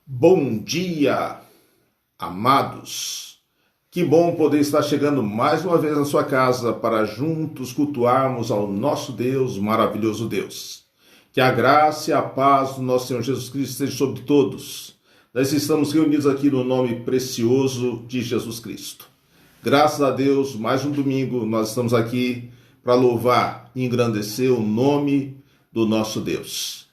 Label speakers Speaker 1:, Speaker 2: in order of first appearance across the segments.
Speaker 1: Bom dia, amados. Que bom poder estar chegando mais uma vez na sua casa para juntos cultuarmos ao nosso Deus, maravilhoso Deus. Que a graça e a paz do nosso Senhor Jesus Cristo esteja sobre todos. Nós estamos reunidos aqui no nome precioso de Jesus Cristo. Graças a Deus, mais um domingo nós estamos aqui para louvar e engrandecer o nome do nosso Deus.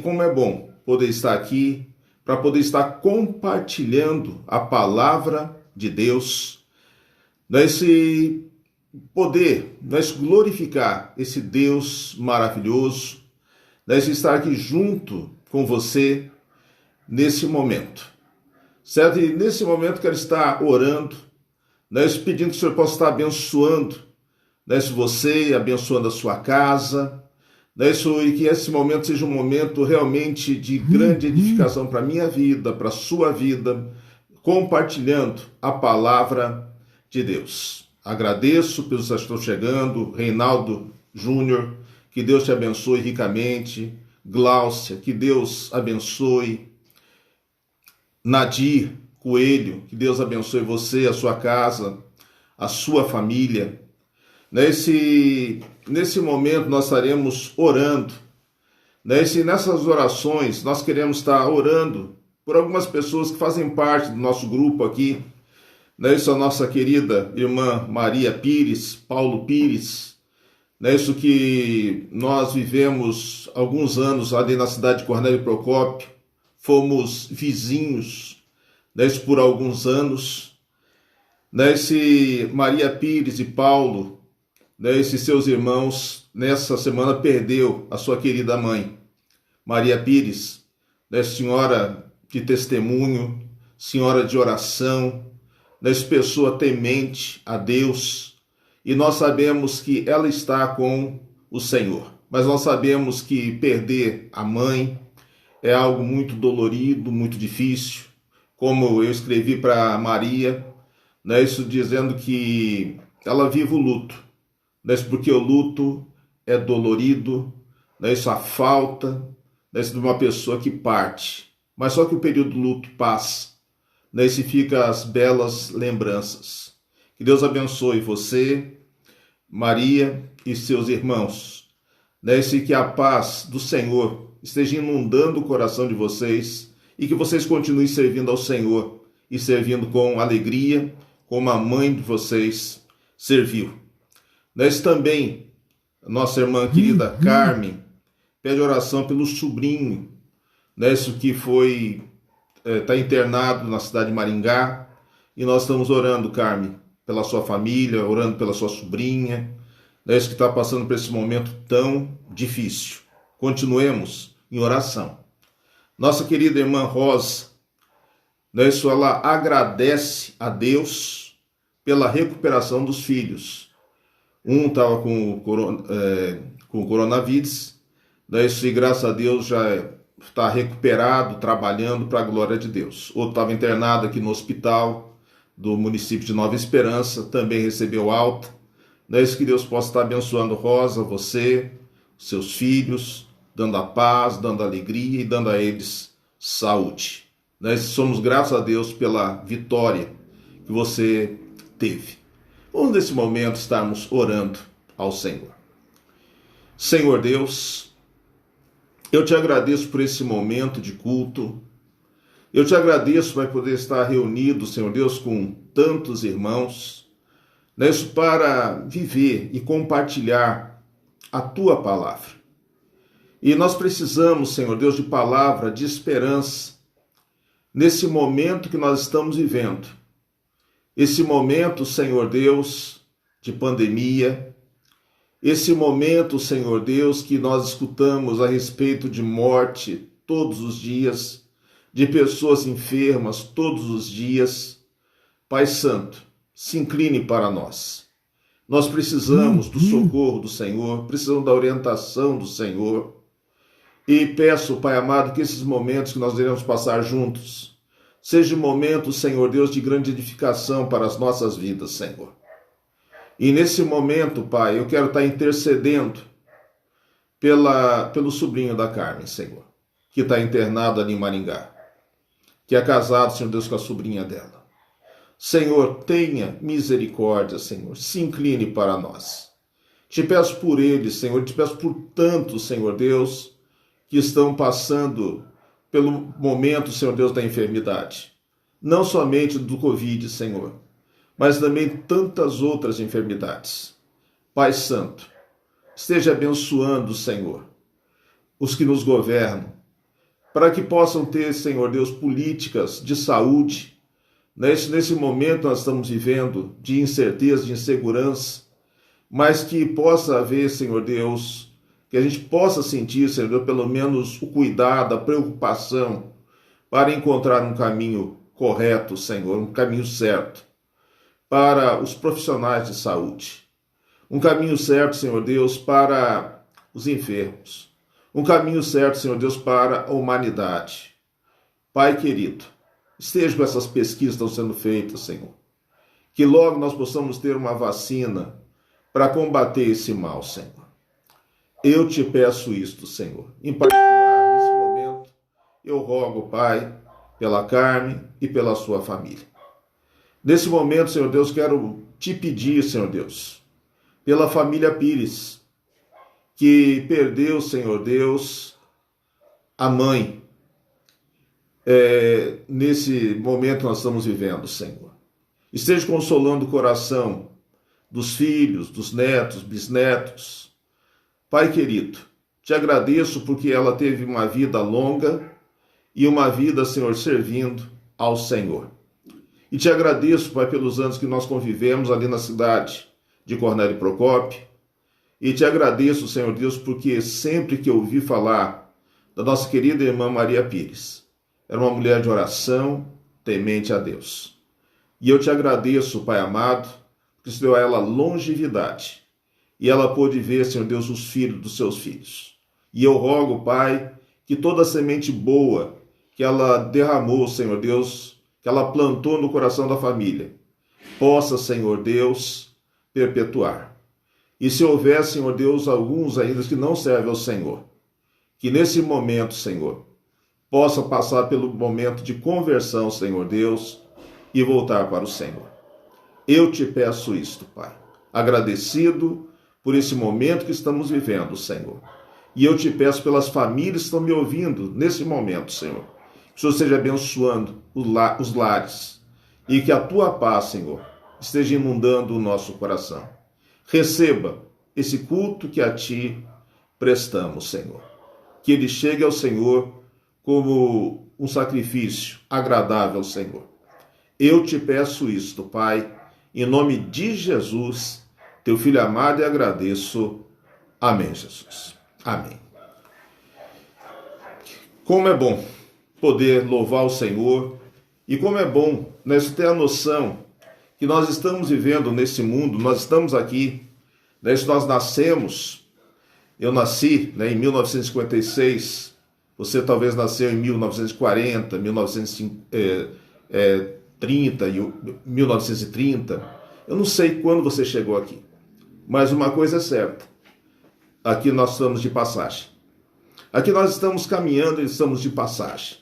Speaker 1: Como é bom poder estar aqui, para poder estar compartilhando a palavra de Deus, nós glorificar esse Deus maravilhoso, estar aqui junto com você nesse momento, certo? E nesse momento quero estar orando, pedindo que o Senhor possa estar abençoando você, abençoando a sua casa, e que esse momento seja um momento realmente de grande edificação para a minha vida, para a sua vida, compartilhando a palavra de Deus. Agradeço pelos que estão chegando, Reinaldo Júnior, que Deus te abençoe ricamente, Gláucia, que Deus abençoe, Nadir Coelho, que Deus abençoe você, a sua casa, a sua família. Nesse momento nós estaremos orando, nessas orações nós queremos estar orando por algumas pessoas que fazem parte do nosso grupo aqui, isso a nossa querida irmã Maria Pires, Paulo Pires, isso que nós vivemos alguns anos ali na cidade de Cornélio Procópio, fomos vizinhos, por alguns anos, Maria Pires e Paulo, esses seus irmãos, nessa semana perdeu a sua querida mãe, Maria Pires, senhora de testemunho, senhora de oração, pessoa temente a Deus, e nós sabemos que ela está com o Senhor, mas nós sabemos que perder a mãe é algo muito dolorido, muito difícil, como eu escrevi para Maria, isso dizendo que ela vive o luto, porque o luto é dolorido, a falta de uma pessoa que parte. Mas só que o período do luto passa, e fica as belas lembranças. Que Deus abençoe você, Maria e seus irmãos. Que a paz do Senhor esteja inundando o coração de vocês e que vocês continuem servindo ao Senhor e servindo com alegria, como a mãe de vocês serviu. Também, nossa irmã querida Carmen, pede oração pelo sobrinho, que está internado na cidade de Maringá, e nós estamos orando, Carmen, pela sua família, orando pela sua sobrinha, que está passando por esse momento tão difícil. Continuemos em oração. Nossa querida irmã Rosa, ela agradece a Deus pela recuperação dos filhos. Um estava com o coronavírus, e graças a Deus já está recuperado, trabalhando para a glória de Deus. Outro estava internado aqui no hospital do município de Nova Esperança, também recebeu alta. Que Deus possa estar abençoando Rosa, você, seus filhos, dando a paz, dando a alegria e dando a eles saúde. Somos graças a Deus pela vitória que você teve. Vamos nesse momento estarmos orando ao Senhor. Senhor Deus, eu te agradeço por esse momento de culto. Eu te agradeço por poder estar reunido, Senhor Deus, com tantos irmãos, para viver e compartilhar a tua palavra. E nós precisamos, Senhor Deus, de palavra de esperança nesse momento que nós estamos vivendo. Esse momento, Senhor Deus, de pandemia, esse momento, Senhor Deus, que nós escutamos a respeito de morte todos os dias, de pessoas enfermas todos os dias. Pai Santo, se incline para nós. Nós precisamos do socorro do Senhor, precisamos da orientação do Senhor. E peço, Pai amado, que esses momentos que nós iremos passar juntos seja um momento, Senhor Deus, de grande edificação para as nossas vidas, Senhor. E nesse momento, Pai, eu quero estar intercedendo pelo sobrinho da Carmen, Senhor, que está internado ali em Maringá. que é casado, Senhor Deus, com a sobrinha dela. Senhor, tenha misericórdia, Senhor, se incline para nós. Te peço por eles, Senhor, te peço por tantos, Senhor Deus, que estão passando pelo momento, Senhor Deus, da enfermidade. Não somente do Covid, Senhor, mas também tantas outras enfermidades. Pai Santo, esteja abençoando, Senhor, os que nos governam, para que possam ter, Senhor Deus, políticas de saúde. Nesse momento nós estamos vivendo de incerteza, de insegurança, mas que possa haver, Senhor Deus, que a gente possa sentir, Senhor Deus, pelo menos o cuidado, a preocupação, para encontrar um caminho correto, Senhor, um caminho certo, para os profissionais de saúde. Um caminho certo, Senhor Deus, para os enfermos. Um caminho certo, Senhor Deus, para a humanidade. Pai querido, esteja com essas pesquisas que estão sendo feitas, Senhor. Que logo nós possamos ter uma vacina para combater esse mal, Senhor. Eu te peço isto, Senhor. Em particular, nesse momento, eu rogo, Pai, pela Carmen e pela sua família. Nesse momento, Senhor Deus, quero te pedir, Senhor Deus, pela família Pires, que perdeu, Senhor Deus, a mãe, nesse momento que nós estamos vivendo, Senhor. Esteja consolando o coração dos filhos, dos netos, bisnetos. Pai querido, te agradeço porque ela teve uma vida longa e uma vida, Senhor, servindo ao Senhor. E te agradeço, Pai, pelos anos que nós convivemos ali na cidade de Cornélio Procópio. E te agradeço, Senhor Deus, porque sempre que eu ouvi falar da nossa querida irmã Maria Pires, era uma mulher de oração, temente a Deus. E eu te agradeço, Pai amado, porque você deu a ela longevidade. E ela pôde ver, Senhor Deus, os filhos dos seus filhos. E eu rogo, Pai, que toda a semente boa que ela derramou, Senhor Deus, que ela plantou no coração da família, possa, Senhor Deus, perpetuar. E se houver, Senhor Deus, alguns ainda que não servem ao Senhor, que nesse momento, Senhor, possa passar pelo momento de conversão, Senhor Deus, e voltar para o Senhor. Eu te peço isto, Pai, agradecido por esse momento que estamos vivendo, Senhor. E eu te peço pelas famílias que estão me ouvindo nesse momento, Senhor, que o Senhor esteja abençoando os lares e que a tua paz, Senhor, esteja inundando o nosso coração. Receba esse culto que a ti prestamos, Senhor. Que ele chegue ao Senhor como um sacrifício agradável ao Senhor. Eu te peço isto, Pai, em nome de Jesus, teu Filho amado, e agradeço. Amém, Jesus. Amém. Como é bom poder louvar o Senhor e como é bom nós ter a noção que nós estamos vivendo nesse mundo, nós estamos aqui, nós nascemos, eu nasci em 1956, você talvez nasceu em 1940, 1930, eu não sei quando você chegou aqui, mas uma coisa é certa, aqui nós estamos de passagem, aqui nós estamos caminhando e estamos de passagem.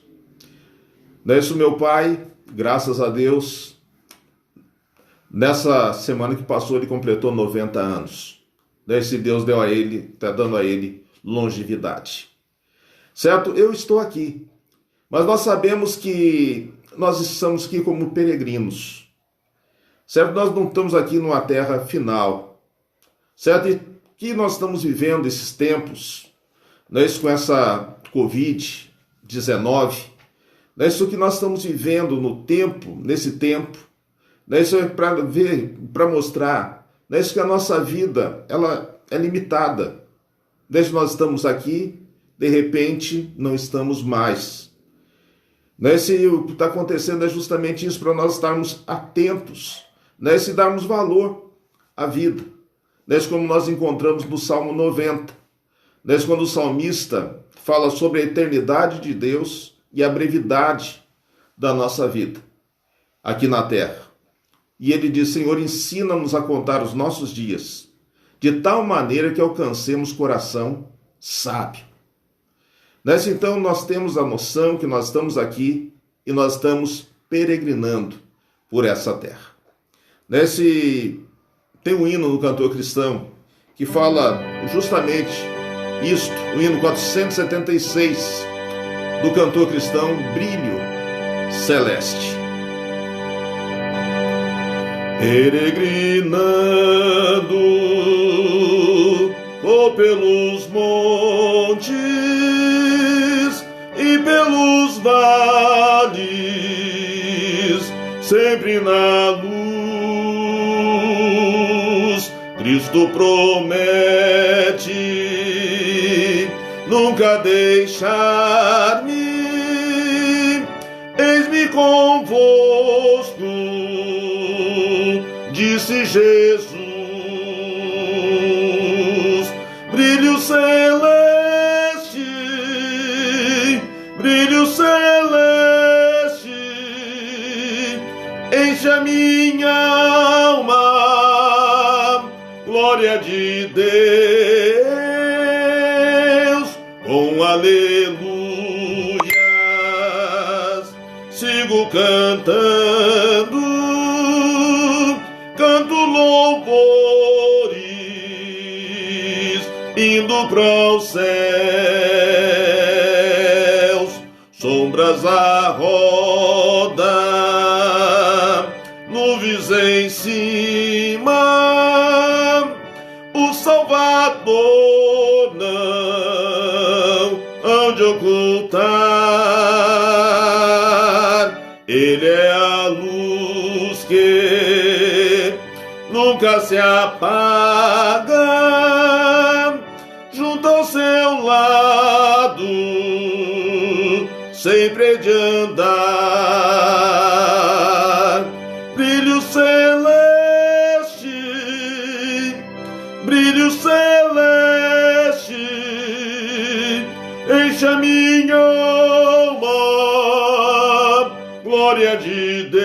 Speaker 1: Isso, meu pai, graças a Deus, nessa semana que passou, ele completou 90 anos. Esse Deus deu a ele, está dando a ele longevidade. Certo? Eu estou aqui. Mas nós sabemos que nós estamos aqui como peregrinos. Certo? Nós não estamos aqui numa terra final. Certo? E que nós estamos vivendo esses tempos, isso com essa Covid-19, isso que nós estamos vivendo no tempo, nesse tempo, isso é para ver, para mostrar, isso que a nossa vida ela é limitada. Desde nós estamos aqui, de repente não estamos mais. Se o que está acontecendo é justamente isso, para nós estarmos atentos, se darmos valor à vida. Como nós encontramos no Salmo 90, quando o salmista fala sobre a eternidade de Deus e a brevidade da nossa vida aqui na terra. E ele diz: Senhor, ensina-nos a contar os nossos dias, de tal maneira que alcancemos coração sábio. Então nós temos a noção que nós estamos aqui e nós estamos peregrinando por essa terra. Tem um hino no cantor cristão que fala justamente isto, o hino 476 do cantor cristão Brilho Celeste. Peregrinando pelos montes e pelos vales, sempre na luz, Cristo promete nunca deixar-me. Eis-me convosco, disse Jesus. Brilho celeste, brilho celeste, enche a minha alma, glória de Deus, com aleluias, sigo cantando, canto louvores, indo para os céus, sombras à roda, nuvens em cima, o Salvador não hão de ocultar. Ele é a luz que nunca se apaga, junto ao seu lado sempre de andar. Brilho celeste, brilho celeste, enche a minha alma, glória de Deus,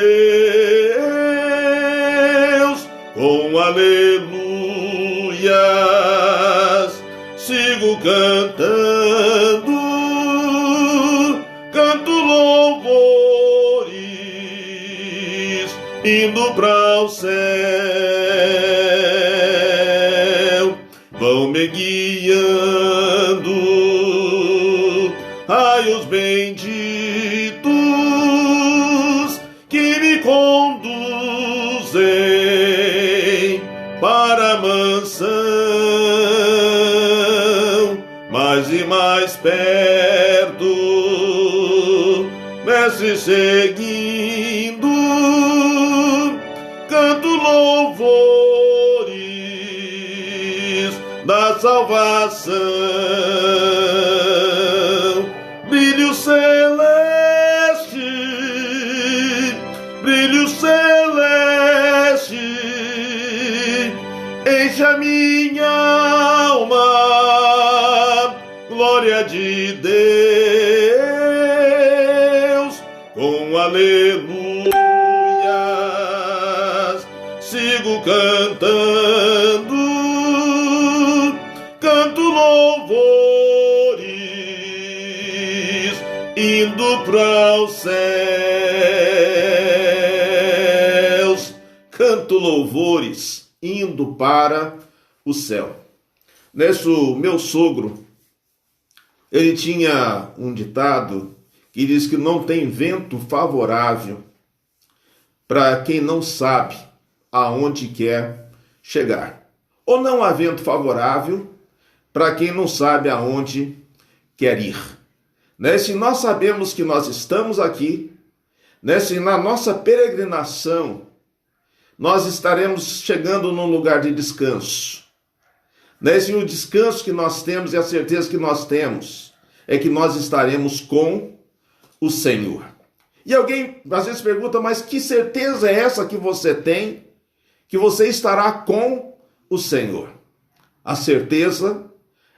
Speaker 1: com aleluias, sigo cantando, canto louvores, indo para o céu. Vão me guiando raios benditos que me conduzem para a mansão, mais e mais perto, mestre seguindo, canto louvores da salvação. Brilho celeste, brilho celeste, enche a minha alma, glória de Deus, com aleluias, sigo cantando, canto louvores, indo para os céus, canto louvores, indo para o céu. O meu sogro, ele tinha um ditado que diz que não tem vento favorável para quem não sabe aonde quer chegar. Ou não há vento favorável para quem não sabe aonde quer ir. Se nós sabemos que nós estamos aqui, se na nossa peregrinação nós estaremos chegando num lugar de descanso, se o descanso que nós temos e a certeza que nós temos é que nós estaremos com o Senhor. E alguém às vezes pergunta, mas que certeza é essa que você tem que você estará com o Senhor? A certeza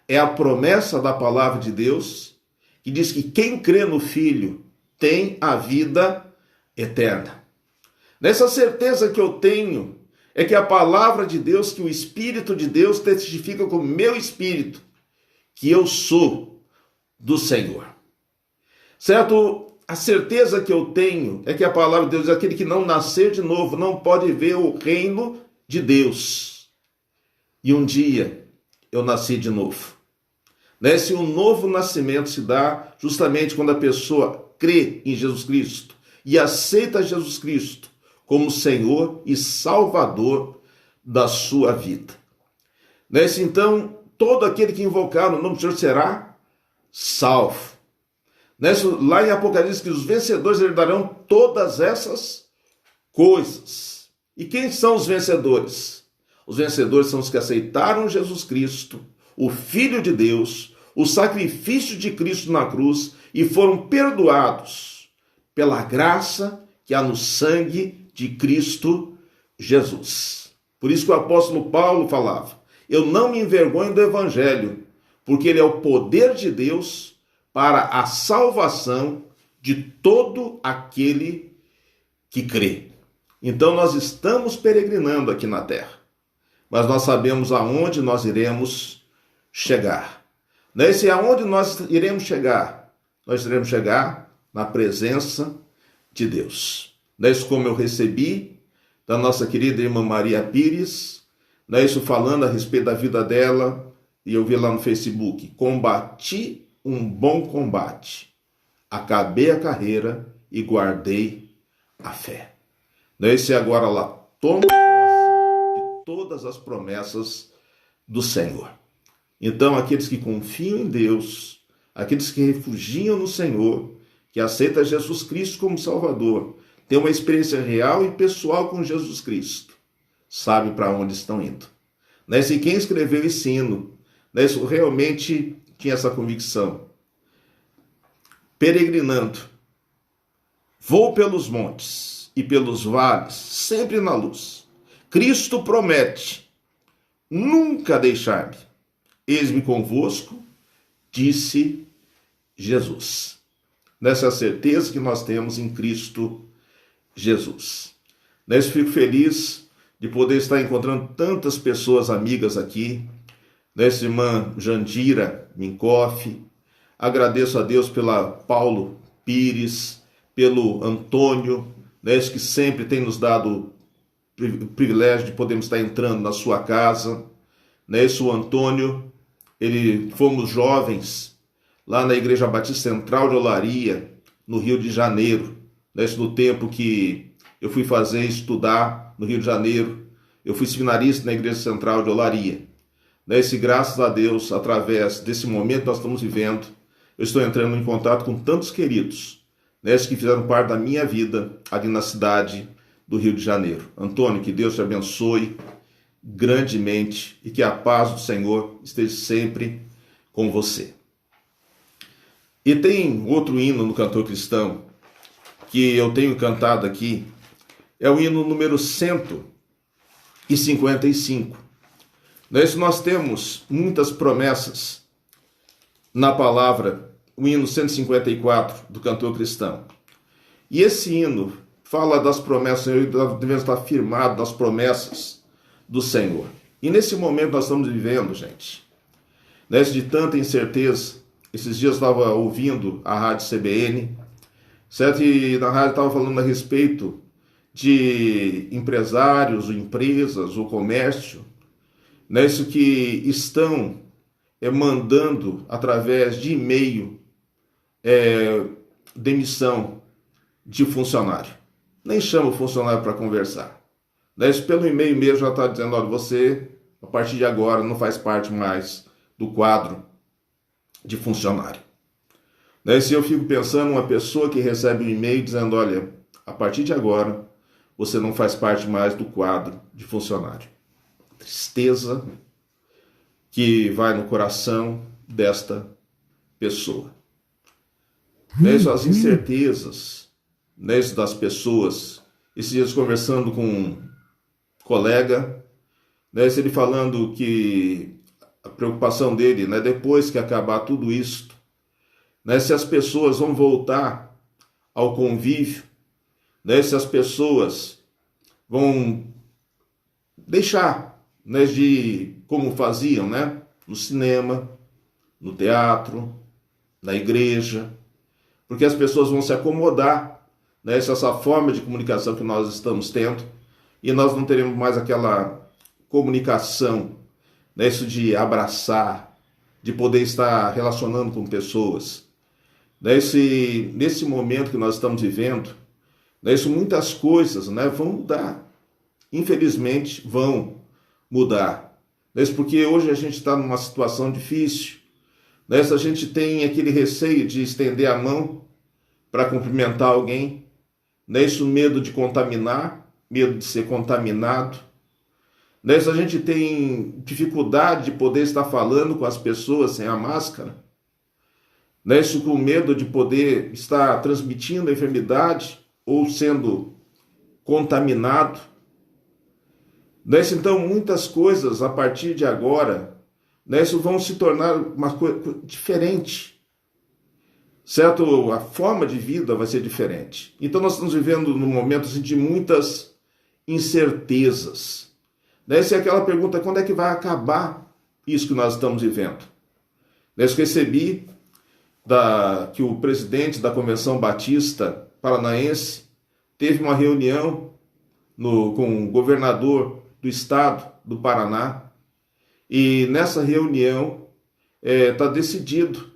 Speaker 1: é a promessa da palavra de Deus, que diz que quem crê no Filho tem a vida eterna. Nessa certeza que eu tenho é que a palavra de Deus, que o Espírito de Deus testifica com o meu espírito que eu sou do Senhor. Certo? a certeza que eu tenho é que a palavra de Deus diz: aquele que não nascer de novo não pode ver o reino de Deus. E um dia eu nasci de novo. Se um novo nascimento se dá justamente quando a pessoa crê em Jesus Cristo e aceita Jesus Cristo como Senhor e Salvador da sua vida. Então, todo aquele que invocar o nome do Senhor será salvo. Lá em Apocalipse, que os vencedores herdarão todas essas coisas. E quem são os vencedores? Os vencedores são os que aceitaram Jesus Cristo, o Filho de Deus, o sacrifício de Cristo na cruz e foram perdoados pela graça que há no sangue de Cristo Jesus. Por isso que o apóstolo Paulo falava: eu não me envergonho do evangelho, porque ele é o poder de Deus para a salvação de todo aquele que crê. Então nós estamos peregrinando aqui na terra, mas nós sabemos aonde nós iremos chegar. Se aonde nós iremos chegar? Nós iremos chegar na presença de Deus. Isso como eu recebi da nossa querida irmã Maria Pires, isso falando a respeito da vida dela, e eu vi lá no Facebook: combati um bom combate, acabei a carreira e guardei a fé. E agora ela toma posse de todas as promessas do Senhor. Então, aqueles que confiam em Deus, aqueles que refugiam no Senhor, que aceitam Jesus Cristo como Salvador, têm uma experiência real e pessoal com Jesus Cristo, sabe para onde estão indo. E quem escreveu esse hino, realmente tinha essa convicção: peregrinando, vou pelos montes e pelos vales, sempre na luz. Cristo promete nunca deixar-me. Eis-me convosco, disse Jesus. Nessa certeza que nós temos em Cristo Jesus. Fico feliz de poder estar encontrando tantas pessoas amigas aqui. Irmã Jandira Minkoff. Agradeço a Deus pela Paulo Pires, pelo Antônio, que sempre tem nos dado o privilégio de podermos estar entrando na sua casa. O Antônio, fomos jovens lá na Igreja Batista Central de Olaria, no Rio de Janeiro. No tempo que eu fui estudar no Rio de Janeiro, eu fui seminarista na Igreja Central de Olaria. Graças a Deus, através desse momento que nós estamos vivendo, eu estou entrando em contato com tantos queridos, que fizeram parte da minha vida ali na cidade do Rio de Janeiro. Antônio, que Deus te abençoe grandemente e que a paz do Senhor esteja sempre com você. E tem outro hino no Cantor Cristão que eu tenho cantado aqui, é o hino número 155. Nós temos muitas promessas na palavra, o hino 154 do Cantor Cristão. E esse hino fala das promessas, devemos estar firmados nas promessas do Senhor. E nesse momento nós estamos vivendo, gente, de tanta incerteza. Esses dias eu estava ouvindo a rádio CBN, certo? E na rádio estava falando a respeito de empresários, ou empresas, ou comércio, isso que estão mandando através de e-mail demissão de funcionário. Nem chama o funcionário para conversar. Pelo e-mail mesmo já está dizendo: olha, você, a partir de agora, não faz parte mais do quadro de funcionário. Se eu fico pensando, uma pessoa que recebe um e-mail dizendo: olha, a partir de agora, você não faz parte mais do quadro de funcionário. Tristeza que vai no coração desta pessoa. As incertezas das pessoas. Esses dias conversando com um colega, ele falando que a preocupação dele, depois que acabar tudo isso, se as pessoas vão voltar ao convívio, se as pessoas vão deixar de como faziam, no cinema, no teatro, na igreja, porque as pessoas vão se acomodar, né, essa forma de comunicação que nós estamos tendo, e nós não teremos mais aquela comunicação, né, isso de abraçar, de poder estar relacionando com pessoas. Nesse momento que nós estamos vivendo, muitas coisas, né, vão mudar. Infelizmente, vão mudar. Porque hoje a gente está numa situação difícil. A gente tem aquele receio de estender a mão para cumprimentar alguém. Medo de contaminar, medo de ser contaminado. A gente tem dificuldade de poder estar falando com as pessoas sem a máscara. Isso com medo de poder estar transmitindo a enfermidade ou sendo contaminado. Então, muitas coisas a partir de agora, vão se tornar uma coisa diferente. Certo? A forma de vida vai ser diferente. Então, nós estamos vivendo num momento assim, de muitas incertezas. Essa é aquela pergunta, quando é que vai acabar isso que nós estamos vivendo? Eu recebi que o presidente da Convenção Batista Paranaense teve uma reunião com o governador do estado do Paraná, e nessa reunião está decidido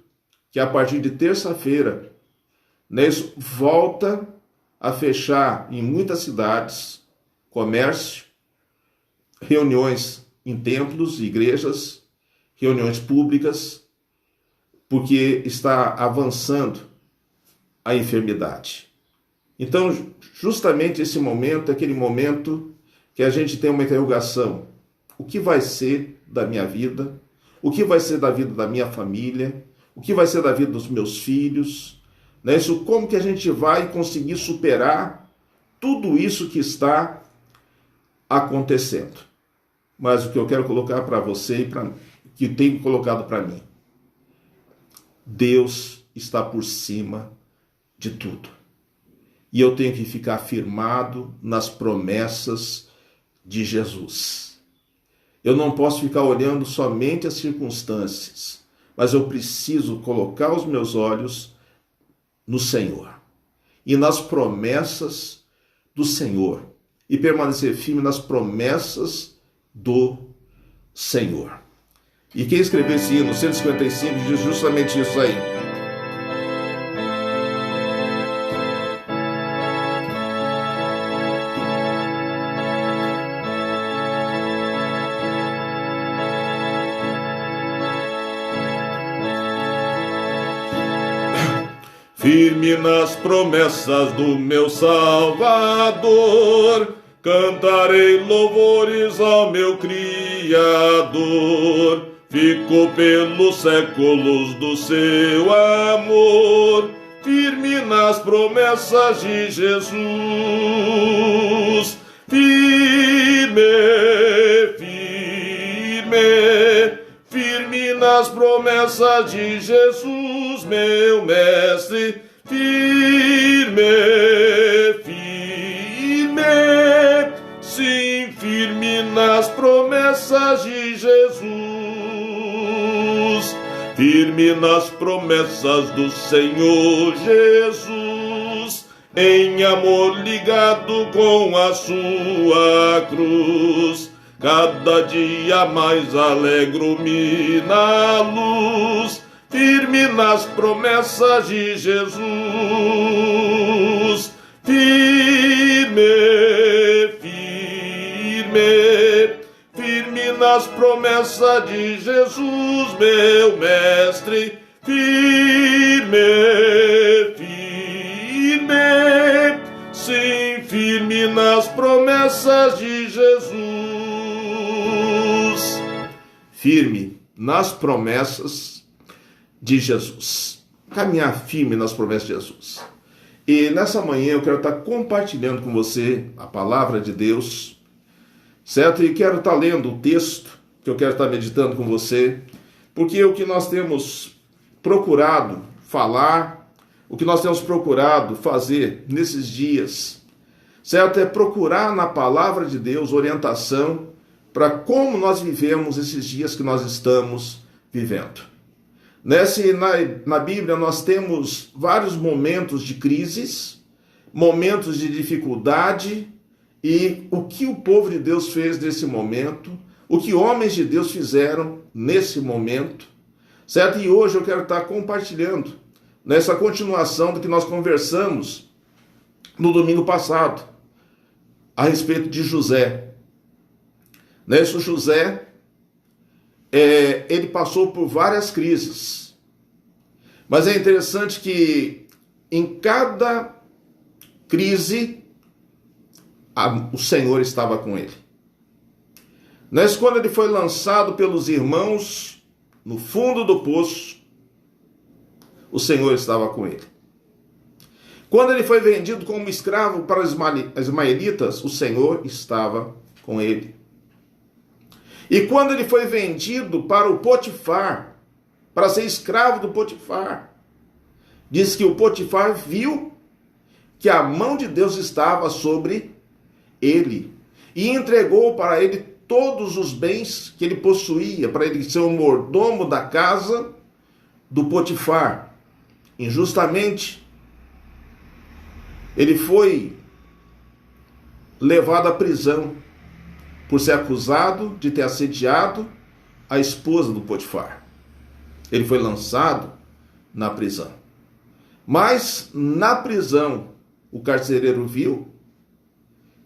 Speaker 1: que a partir de terça-feira, isso volta a fechar em muitas cidades, comércio, reuniões em templos, igrejas, reuniões públicas, porque está avançando a enfermidade. Então, justamente esse momento é aquele momento que a gente tem uma interrogação. O que vai ser da minha vida? O que vai ser da vida da minha família? O que vai ser da vida dos meus filhos? Como que a gente vai conseguir superar tudo isso que está acontecendo? Mas o que eu quero colocar para você e que tenho colocado para mim, Deus está por cima de tudo. E eu tenho que ficar firmado nas promessas de Jesus. Eu não posso ficar olhando somente as circunstâncias, mas eu preciso colocar os meus olhos no Senhor e nas promessas do Senhor e permanecer firme nas promessas do Senhor. E quem escreveu esse hino, 155, diz justamente isso aí. Firme nas promessas do meu Salvador, cantarei louvores ao meu Criador. Fico pelos séculos do seu amor, firme nas promessas de Jesus. Firme, firme, firme nas promessas de Jesus, meu mestre. Firme, firme, sim, firme nas promessas de Jesus. Firme nas promessas do Senhor Jesus, em amor ligado com a sua cruz. Cada dia mais alegro-me na luz, firme nas promessas de Jesus. Firme, firme, firme nas promessas de Jesus, meu mestre. Firme, firme, sim, firme nas promessas de Jesus. Firme nas promessas de Jesus. Caminhar firme nas promessas de Jesus. E nessa manhã eu quero estar compartilhando com você a palavra de Deus, certo? E quero estar lendo o texto que eu quero estar meditando com você, porque o que nós temos procurado falar, o que nós temos procurado fazer nesses dias, certo? É procurar na palavra de Deus orientação para como nós vivemos esses dias que nós estamos vivendo. Na Bíblia nós temos vários momentos de crises, momentos de dificuldade, e o que o povo de Deus fez nesse momento, o que homens de Deus fizeram nesse momento, certo? E hoje eu quero estar compartilhando nessa continuação do que nós conversamos no domingo passado, a respeito de José. Nesse José, ele passou por várias crises, mas é interessante que em cada crise, o Senhor estava com ele. Mas quando ele foi lançado pelos irmãos no fundo do poço, o Senhor estava com ele. Quando ele foi vendido como escravo para os ismaelitas, o Senhor estava com ele. E quando ele foi vendido para o Potifar, para ser escravo do Potifar, diz que o Potifar viu que a mão de Deus estava sobre ele e entregou para ele todos os bens que ele possuía, para ele ser o mordomo da casa do Potifar. Injustamente, ele foi levado à prisão por ser acusado de ter assediado a esposa do Potifar. Ele foi lançado na prisão. Mas na prisão, o carcereiro viu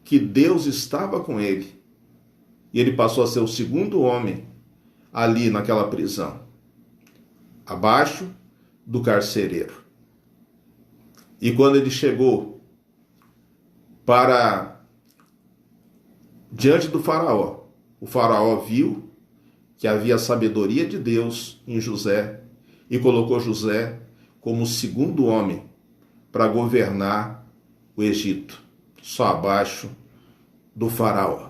Speaker 1: que Deus estava com ele. E ele passou a ser o segundo homem ali naquela prisão, abaixo do carcereiro. E quando ele chegou para diante do faraó, o faraó viu que havia sabedoria de Deus em José e colocou José como o segundo homem para governar o Egito, só abaixo do faraó.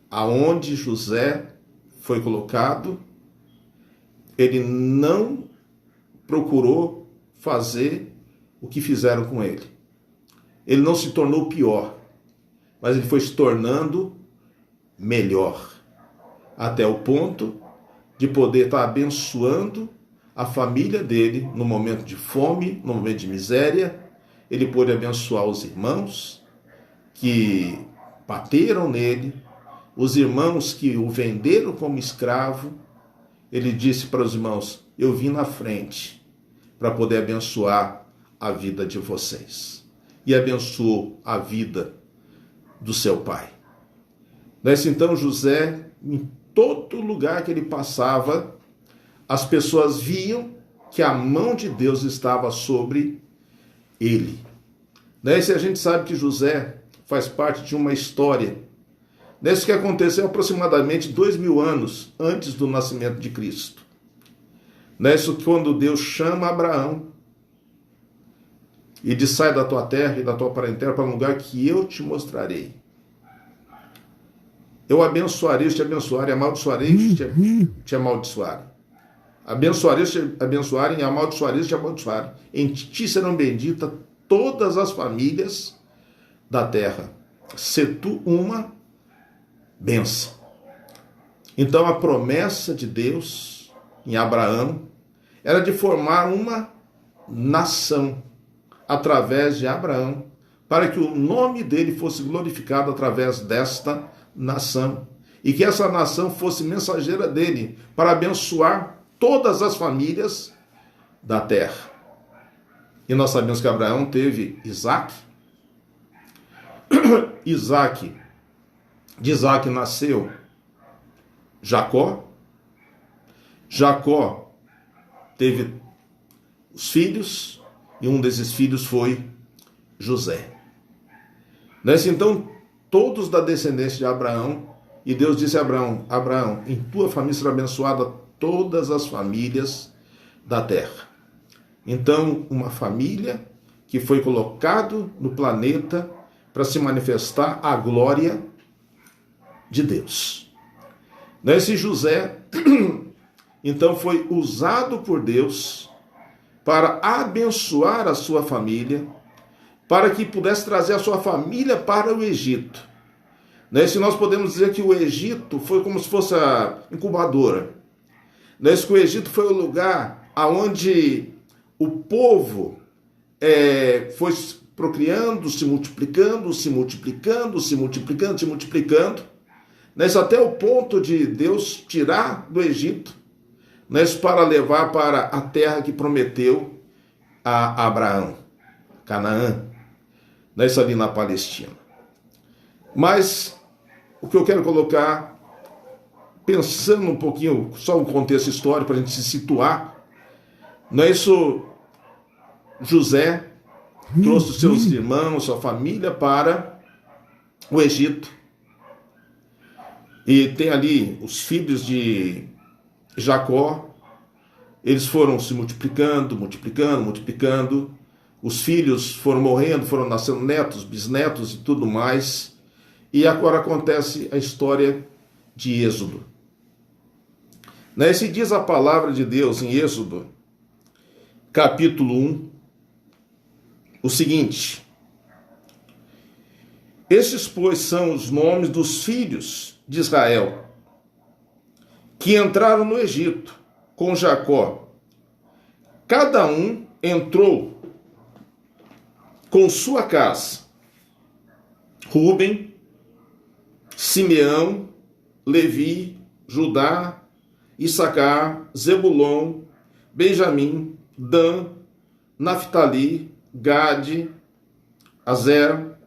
Speaker 1: Aonde José foi colocado, ele não procurou fazer o que fizeram com ele. Ele não se tornou pior, mas ele foi se tornando melhor, até o ponto de poder estar abençoando a família dele no momento de fome, no momento de miséria. Ele pôde abençoar os irmãos que bateram nele, os irmãos que o venderam como escravo. Ele disse para os irmãos: eu vim na frente para poder abençoar a vida de vocês. E abençoou a vida do seu pai. Nesse então, José, em todo lugar que ele passava, as pessoas viam que a mão de Deus estava sobre ele. Nesse a gente sabe que José faz parte de uma história, nesse que aconteceu aproximadamente 2000 anos antes do nascimento de Cristo. Nesse quando Deus chama Abraão e diz: sai da tua terra e da tua parentela para um lugar que eu te mostrarei. Eu abençoarei os te abençoarem, amaldiçoarei os te amaldiçoarem. Abençoarei os te abençoarem e amaldiçoarei os te amaldiçoarem. Em ti serão benditas todas as famílias da terra. Se tu uma bênção. Então a promessa de Deus em Abraão era de formar uma nação através de Abraão, para que o nome dele fosse glorificado através desta nação, e que essa nação fosse mensageira dele para abençoar todas as famílias da terra. E nós sabemos que Abraão teve Isaac. De Isaac nasceu Jacó. Jacó teve os filhos, e um desses filhos foi José. Nesse então, todos da descendência de Abraão, e Deus disse a Abraão: Abraão, em tua família será abençoada todas as famílias da terra. Então, uma família que foi colocado no planeta para se manifestar a glória de Deus. Nesse José, então, foi usado por Deus para abençoar a sua família, para que pudesse trazer a sua família para o Egito. Nesse nós podemos dizer que o Egito foi como se fosse a incubadora. Nesse que o Egito foi o lugar aonde o povo foi procriando, se multiplicando, se multiplicando, se multiplicando, se multiplicando, mas até o ponto de Deus tirar do Egito, mas para levar para a terra que prometeu a Abraão, Canaã, ali na Palestina. Mas o que eu quero colocar, pensando um pouquinho, só um contexto histórico para a gente se situar, não é isso? José trouxe os seus irmãos, sua família para o Egito. E tem ali os filhos de Jacó. Eles foram se multiplicando, multiplicando, multiplicando. Os filhos foram morrendo, foram nascendo netos, bisnetos e tudo mais. E agora acontece a história de Êxodo. Se diz a palavra de Deus em Êxodo, capítulo 1, o seguinte: estes, pois, são os nomes dos filhos de Israel, que entraram no Egito com Jacó. Cada um entrou com sua casa: Rúben, Simeão, Levi, Judá, Issacar, Zebulon, Benjamim, Dan, Naftali, Gade, Azer,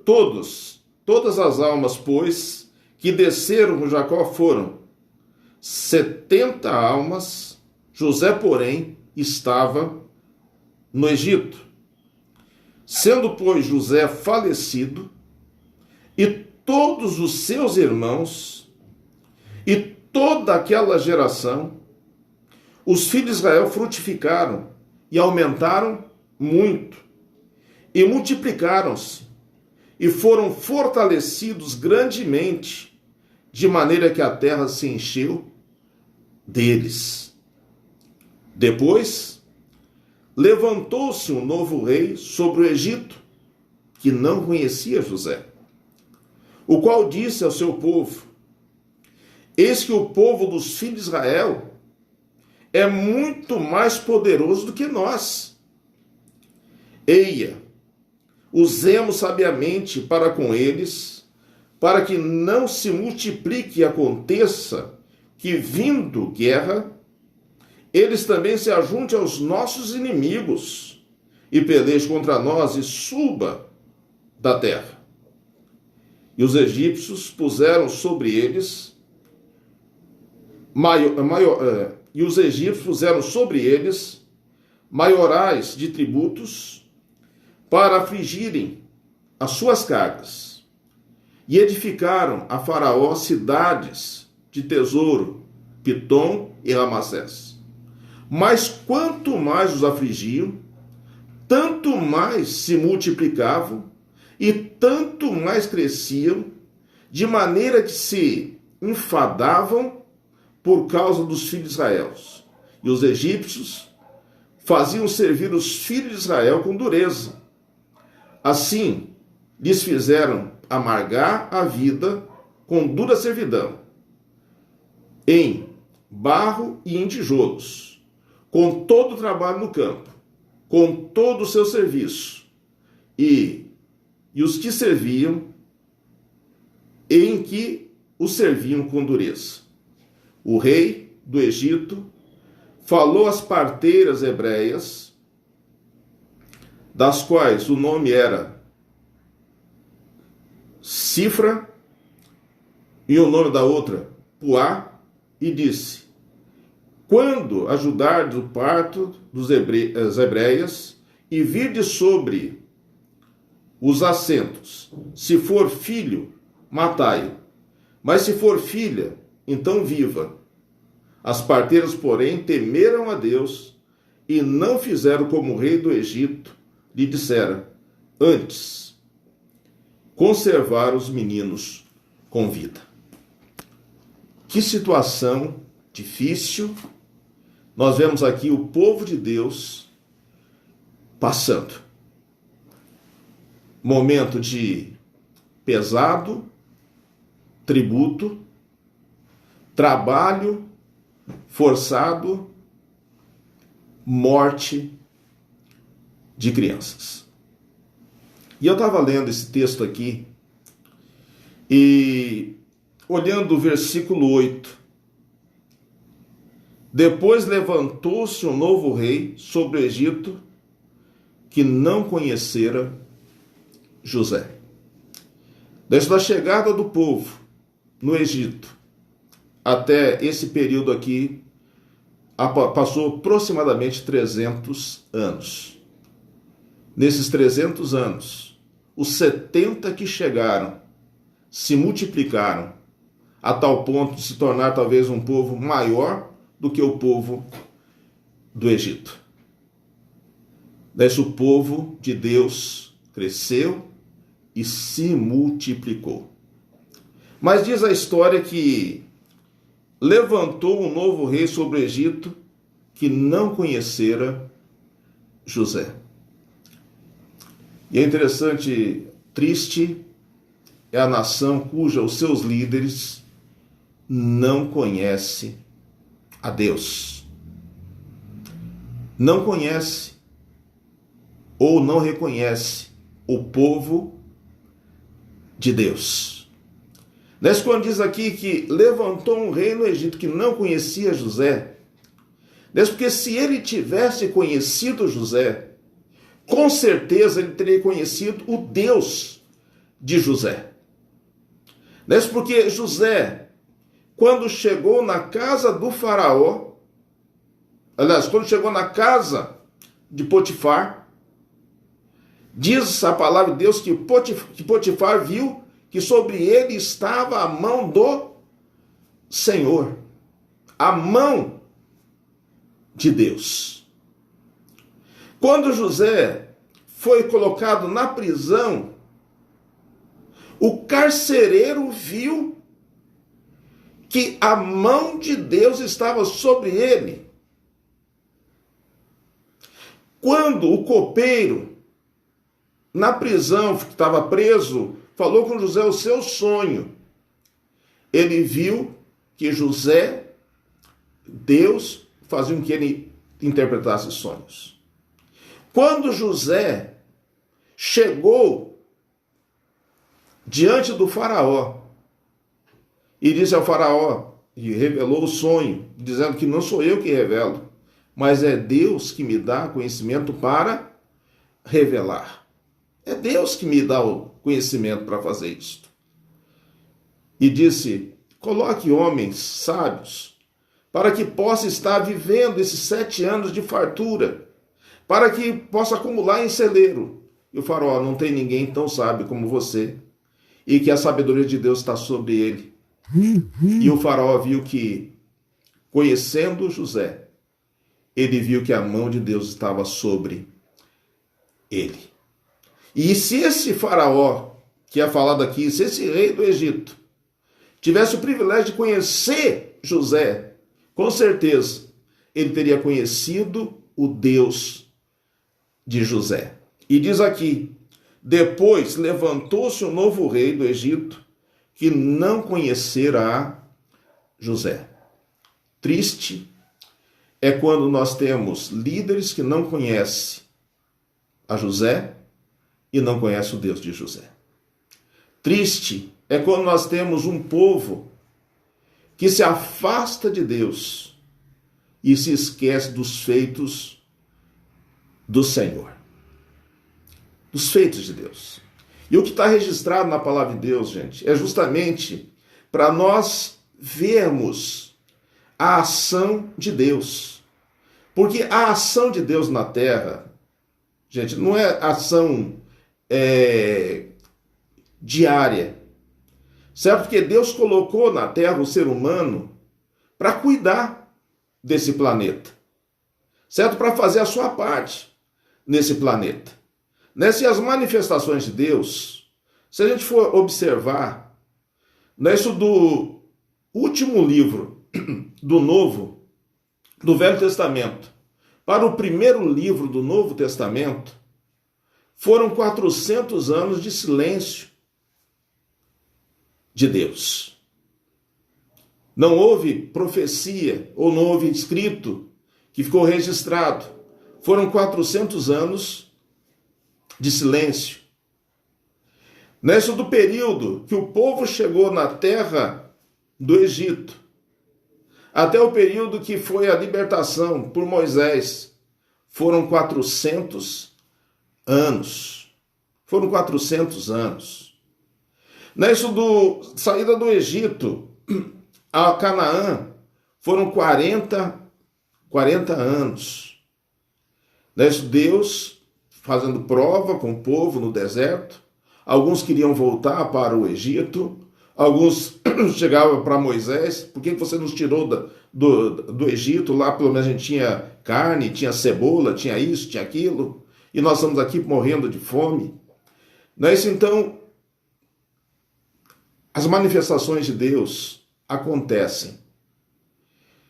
Speaker 1: todas as almas, pois, que desceram com Jacó foram 70 almas. José, porém, estava no Egito. Sendo, pois, José falecido, e todos os seus irmãos, e toda aquela geração, os filhos de Israel frutificaram e aumentaram muito, e multiplicaram-se, e foram fortalecidos grandemente, de maneira que a terra se encheu deles. Depois, levantou-se um novo rei sobre o Egito, que não conhecia José, o qual disse ao seu povo: eis que o povo dos filhos de Israel é muito mais poderoso do que nós. Eia, usemos sabiamente para com eles, para que não se multiplique e aconteça que, vindo guerra, eles também se ajuntem aos nossos inimigos e pelejem contra nós e suba da terra. E os egípcios puseram sobre eles maiorais de tributos para afligirem as suas cargas, e edificaram a Faraó cidades de tesouro, Pitom e Ramassés. Mas quanto mais os afligiam, tanto mais se multiplicavam e tanto mais cresciam, de maneira que se enfadavam por causa dos filhos de Israel. E os egípcios faziam servir os filhos de Israel com dureza. Assim, lhes fizeram amargar a vida com dura servidão, em barro e em tijolos, com todo o trabalho no campo, com todo o seu serviço, e os que serviam, em que os serviam com dureza. O rei do Egito falou às parteiras hebreias, das quais o nome era Cifra, e o nome da outra Puá, e disse: quando ajudardes o parto das hebreias, e virdes sobre os assentos, se for filho, matai-o, mas se for filha, então viva. As parteiras, porém, temeram a Deus e não fizeram como o rei do Egito lhe dissera, antes, conservar os meninos com vida. Que situação difícil nós vemos aqui o povo de Deus passando. Momento de pesado, tributo, trabalho forçado, morte de crianças. E eu estava lendo esse texto aqui e olhando o versículo 8. Depois levantou-se um novo rei sobre o Egito que não conhecera José. Desde a chegada do povo no Egito até esse período aqui, passou aproximadamente 300 anos. Nesses 300 anos, os 70 que chegaram se multiplicaram a tal ponto de se tornar talvez um povo maior do que o povo do Egito. Daí o povo de Deus cresceu e se multiplicou. Mas diz a história que levantou um novo rei sobre o Egito que não conhecera José. E é interessante, triste é a nação cuja os seus líderes não conhecem a Deus. Não conhece ou não reconhece o povo de Deus. Nesse quando diz aqui que levantou um rei no Egito que não conhecia José, porque se ele tivesse conhecido José, com certeza ele teria conhecido o Deus de José. Porque José, quando chegou na casa do faraó, aliás, quando chegou na casa de Potifar, diz a palavra de Deus que Potifar viu que sobre ele estava a mão do Senhor, a mão de Deus. Quando José foi colocado na prisão, o carcereiro viu que a mão de Deus estava sobre ele. Quando o copeiro, na prisão, que estava preso, falou com José o seu sonho, ele viu que José, Deus, fazia com que ele interpretasse sonhos. Quando José chegou diante do faraó e disse ao faraó, e revelou o sonho, dizendo que não sou eu que revelo, mas é Deus que me dá conhecimento para revelar. É Deus que me dá o conhecimento para fazer isto. E disse, coloque homens sábios, para que possa estar vivendo esses 7 anos de fartura, para que possa acumular em celeiro. E o faraó, não tem ninguém tão sábio como você, e que a sabedoria de Deus está sobre ele. E o faraó viu que, conhecendo José, ele viu que a mão de Deus estava sobre ele. E se esse faraó, que é falado aqui, se esse rei do Egito, tivesse o privilégio de conhecer José, com certeza ele teria conhecido o Deus de José. E diz aqui, depois levantou-se um novo rei do Egito que não conhecera José. Triste é quando nós temos líderes que não conhecem a José e não conhecem o Deus de José. Triste é quando nós temos um povo que se afasta de Deus e se esquece dos feitos do Senhor. Dos feitos de Deus. E o que está registrado na palavra de Deus, gente, é justamente para nós vermos a ação de Deus. Porque a ação de Deus na terra, gente, não é ação diária. Certo? Porque Deus colocou na terra o ser humano para cuidar desse planeta. Certo? Para fazer a sua parte nesse planeta. Se as manifestações de Deus, se a gente for observar, isso do último livro do Velho Testamento para o primeiro livro do Novo Testamento, foram 400 anos de silêncio de Deus. Não houve profecia, ou não houve escrito, que ficou registrado foram 400 anos de silêncio. Nesse do período que o povo chegou na terra do Egito, até o período que foi a libertação por Moisés, foram 400 anos. Foram 400 anos. Nesse do saída do Egito a Canaã, foram 40 anos. Nesse Deus fazendo prova com o povo no deserto. Alguns queriam voltar para o Egito, alguns chegavam para Moisés: por que você nos tirou do Egito? Lá pelo menos a gente tinha carne, tinha cebola, tinha isso, tinha aquilo, e nós estamos aqui morrendo de fome. Mas então, as manifestações de Deus acontecem,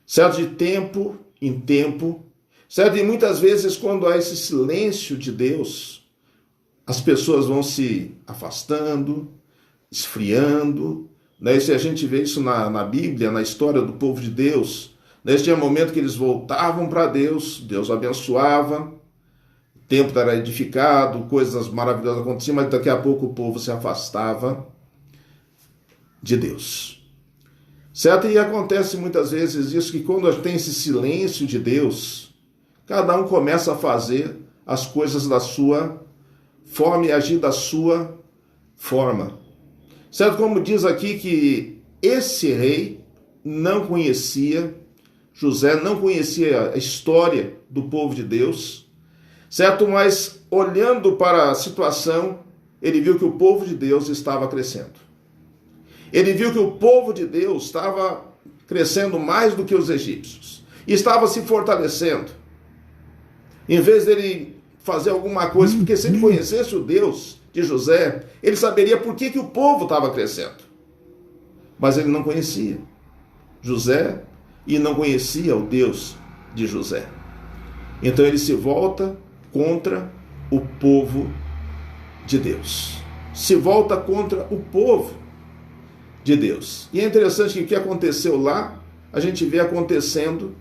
Speaker 1: certo? De tempo em tempo, certo? E muitas vezes quando há esse silêncio de Deus, as pessoas vão se afastando, esfriando, né? E se a gente vê isso na Bíblia, na história do povo de Deus, né? Tinha momento que eles voltavam para Deus, Deus abençoava, o templo era edificado, coisas maravilhosas aconteciam, mas daqui a pouco o povo se afastava de Deus. Certo? E acontece muitas vezes isso, que quando tem esse silêncio de Deus, cada um começa a fazer as coisas da sua forma e agir da sua forma. Certo? Como diz aqui que esse rei não conhecia, José não conhecia a história do povo de Deus, certo? Mas olhando para a situação, ele viu que o povo de Deus estava crescendo. Ele viu que o povo de Deus estava crescendo mais do que os egípcios. E estava se fortalecendo. Em vez dele fazer alguma coisa, porque se ele conhecesse o Deus de José, ele saberia por que o povo estava crescendo. Mas ele não conhecia José e não conhecia o Deus de José. Então ele se volta contra o povo de Deus. Se volta contra o povo de Deus. E é interessante que o que aconteceu lá, a gente vê acontecendo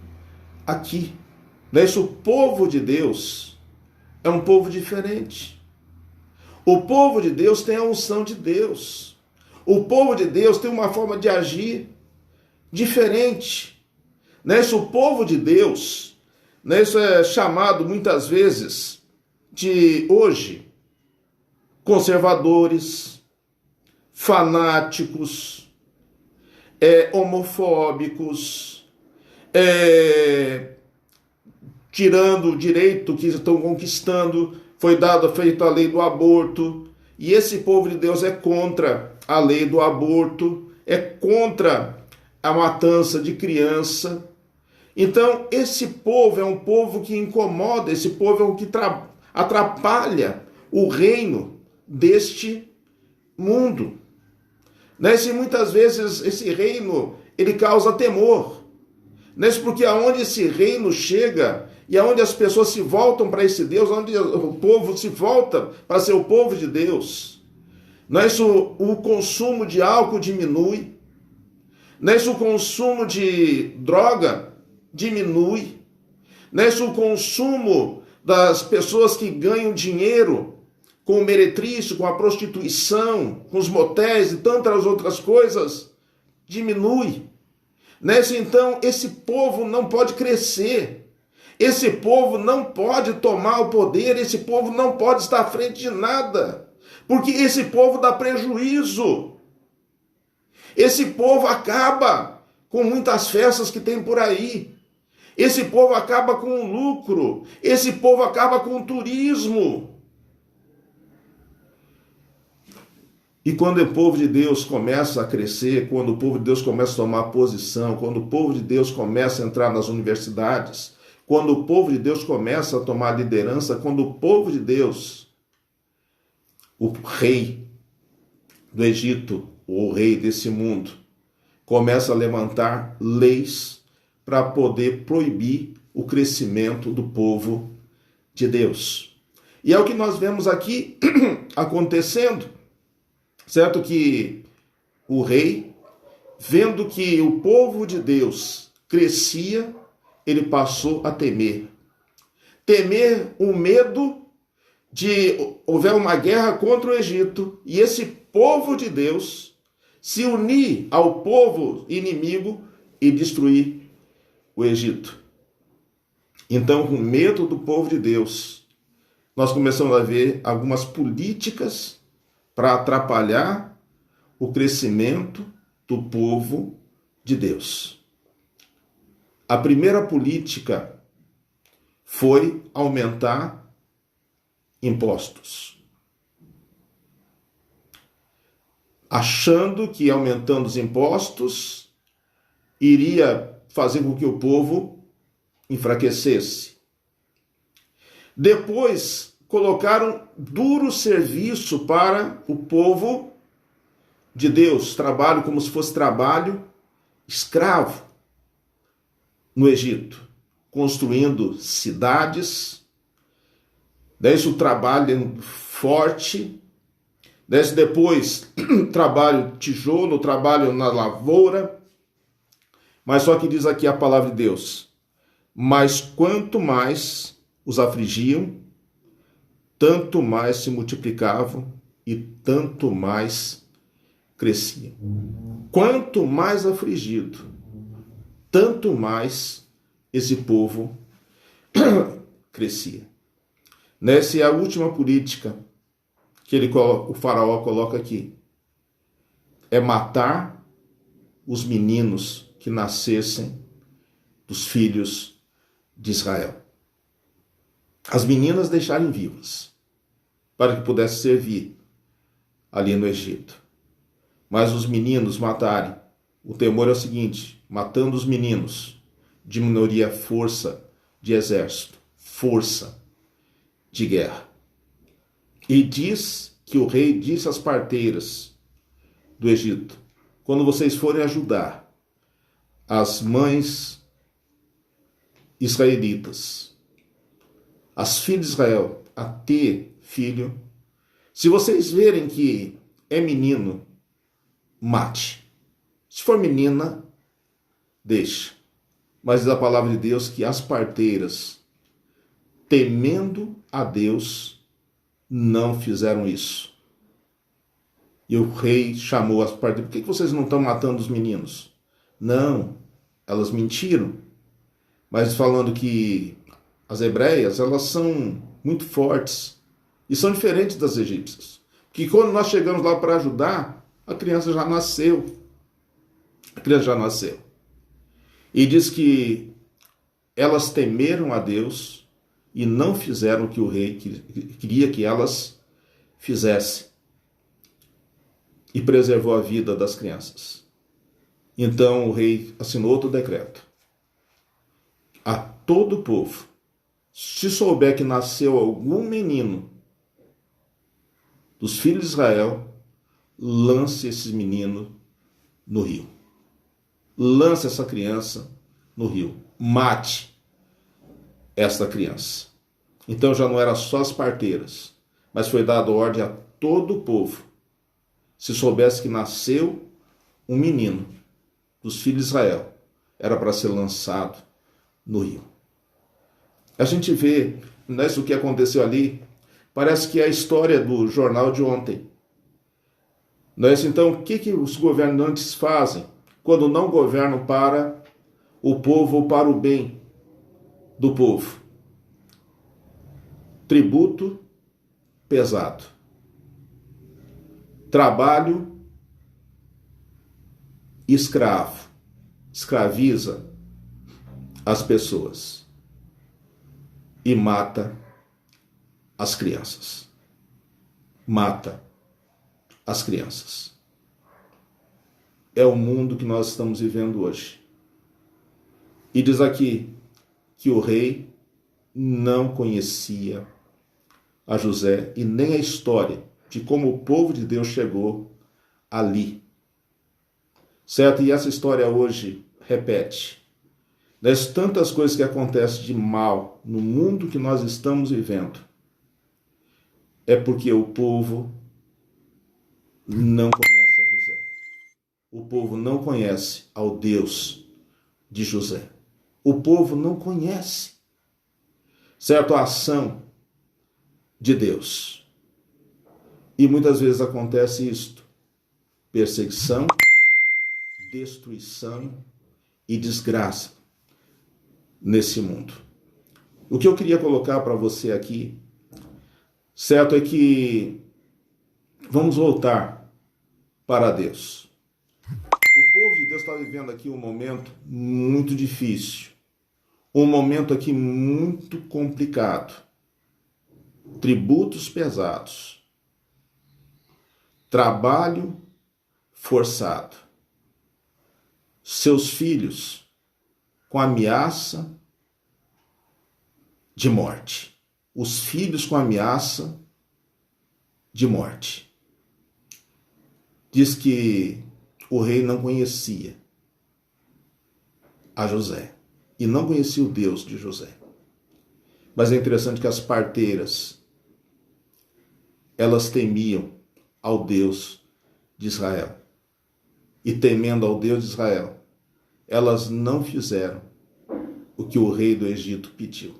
Speaker 1: aqui. O povo de Deus é um povo diferente. O povo de Deus tem a unção de Deus. O povo de Deus tem uma forma de agir diferente. O povo de Deus, isso é chamado muitas vezes de hoje conservadores, fanáticos, homofóbicos, tirando o direito que estão conquistando. Foi feita a lei do aborto, e esse povo de Deus é contra a lei do aborto, é contra a matança de criança. Então, esse povo é um povo que incomoda, esse povo é o que atrapalha o reino deste mundo. Se muitas vezes esse reino, ele causa temor. Porque aonde esse reino chega, e aonde as pessoas se voltam para esse Deus, onde o povo se volta para ser o povo de Deus, o consumo de álcool diminui, o consumo de droga diminui, o consumo das pessoas que ganham dinheiro com o meretrício, com a prostituição, com os motéis e tantas outras coisas, diminui. Então, esse povo não pode crescer. Esse povo não pode tomar o poder, esse povo não pode estar à frente de nada, porque esse povo dá prejuízo. Esse povo acaba com muitas festas que tem por aí. Esse povo acaba com o lucro, esse povo acaba com o turismo. E quando o povo de Deus começa a crescer, quando o povo de Deus começa a tomar posição, quando o povo de Deus começa a entrar nas universidades, quando o povo de Deus começa a tomar liderança, quando o povo de Deus, o rei do Egito, o rei desse mundo, começa a levantar leis para poder proibir o crescimento do povo de Deus. E é o que nós vemos aqui acontecendo, certo? Que o rei, vendo que o povo de Deus crescia, ele passou a temer. temer o medo de houver uma guerra contra o Egito e esse povo de Deus se unir ao povo inimigo e destruir o Egito. Então, com medo do povo de Deus, nós começamos a ver algumas políticas para atrapalhar o crescimento do povo de Deus. A primeira política foi aumentar impostos, achando que aumentando os impostos iria fazer com que o povo enfraquecesse. Depois colocaram duro serviço para o povo de Deus, trabalho como se fosse trabalho escravo no Egito, construindo cidades, desde o trabalho forte, desde depois trabalho tijolo, trabalho na lavoura, mas só que diz aqui a palavra de Deus, mas quanto mais os afligiam, tanto mais se multiplicavam e tanto mais cresciam. Quanto mais afligido, tanto mais esse povo crescia. Nessa é a última política que o faraó coloca aqui. É matar os meninos que nascessem dos filhos de Israel. As meninas deixarem vivas, para que pudesse servir ali no Egito. Mas os meninos matarem. O temor é o seguinte, matando os meninos, diminuiria a força de exército, força de guerra. E diz que o rei disse às parteiras do Egito, quando vocês forem ajudar as mães israelitas, as filhas de Israel, a ter filho, se vocês verem que é menino, mate. Se for menina, deixa. Mas diz a palavra de Deus que as parteiras, temendo a Deus, não fizeram isso. E o rei chamou as parteiras. Por que vocês não estão matando os meninos? Não, elas mentiram. Mas falando que as hebreias, elas são muito fortes e são diferentes das egípcias. Porque quando nós chegamos lá para ajudar, a criança já nasceu. A criança já nasceu. E diz que elas temeram a Deus e não fizeram o que o rei queria que elas fizessem. E preservou a vida das crianças. Então o rei assinou outro decreto. A todo o povo, se souber que nasceu algum menino dos filhos de Israel, lance esse menino no rio. Lance essa criança no rio. Mate esta criança. Então já não era só as parteiras, mas foi dada ordem a todo o povo. Se soubesse que nasceu um menino dos filhos de Israel, era para ser lançado no rio. A gente vê, o que aconteceu ali, parece que é a história do jornal de ontem. Então, o que os governantes fazem quando não governam para o povo ou para o bem do povo? Tributo pesado. Trabalho escravo. Escraviza as pessoas e mata as crianças. Mata as crianças. É o mundo que nós estamos vivendo hoje. E diz aqui que o rei não conhecia a José e nem a história de como o povo de Deus chegou ali. Certo? E essa história hoje repete. Das tantas coisas que acontecem de mal no mundo que nós estamos vivendo, é porque o povo não conhece a José. O povo não conhece ao Deus de José. O povo não conhece. certo? A ação de Deus. E muitas vezes acontece isto: perseguição, destruição e desgraça nesse mundo. O que eu queria colocar para você aqui, certo, é que vamos voltar para Deus. O povo de Deus está vivendo aqui um momento muito difícil, um momento aqui muito complicado, tributos pesados, trabalho forçado, seus filhos com ameaça de morte, os filhos com ameaça de morte. Diz que o rei não conhecia a José e não conhecia o Deus de José. Mas é interessante que as parteiras, elas temiam ao Deus de Israel. E temendo ao Deus de Israel, elas não fizeram o que o rei do Egito pediu,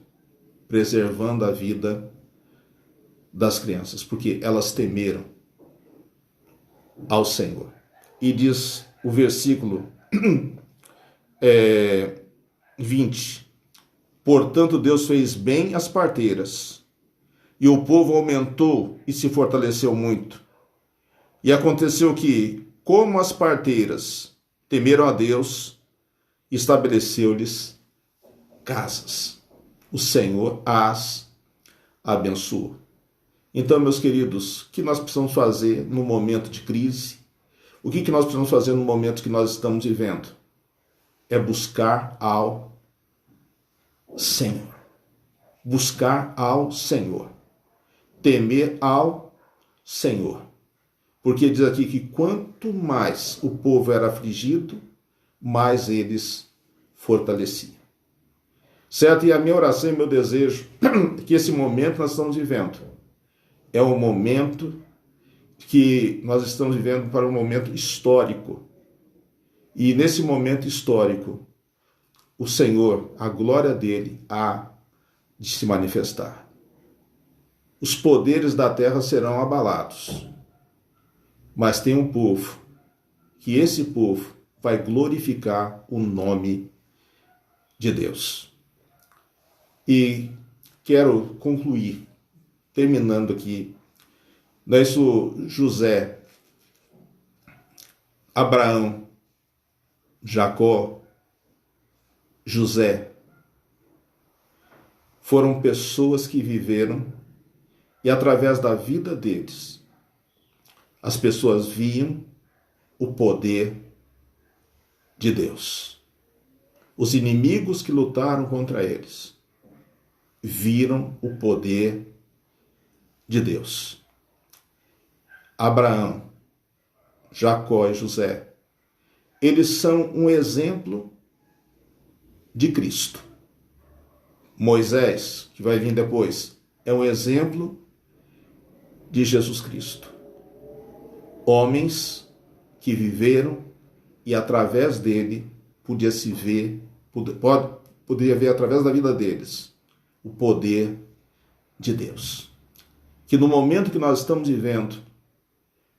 Speaker 1: preservando a vida das crianças, porque elas temeram ao Senhor. E diz o versículo 20: portanto Deus fez bem às parteiras, e o povo aumentou e se fortaleceu muito. E aconteceu que, como as parteiras temeram a Deus, estabeleceu-lhes casas. O Senhor as abençoou. Então, meus queridos, o que nós precisamos fazer no momento de crise? O que nós precisamos fazer no momento que nós estamos vivendo? É buscar ao Senhor. Buscar ao Senhor. Temer ao Senhor. Porque diz aqui que quanto mais o povo era afligido, mais eles fortaleciam. Certo? E a minha oração e meu desejo é que esse momento que nós estamos vivendo é um momento que nós estamos vivendo para um momento histórico. E nesse momento histórico, o Senhor, a glória dele, há de se manifestar. Os poderes da terra serão abalados. Mas tem um povo, que esse povo vai glorificar o nome de Deus. E quero concluir, terminando aqui, isso José, Abraão, Jacó, José, foram pessoas que viveram e através da vida deles, as pessoas viam o poder de Deus. Os inimigos que lutaram contra eles viram o poder de Deus. Abraão, Jacó e José, eles são um exemplo de Cristo. Moisés, que vai vir depois, é um exemplo de Jesus Cristo. Homens que viveram e através dele poderia ver através da vida deles o poder de Deus. Que no momento que nós estamos vivendo,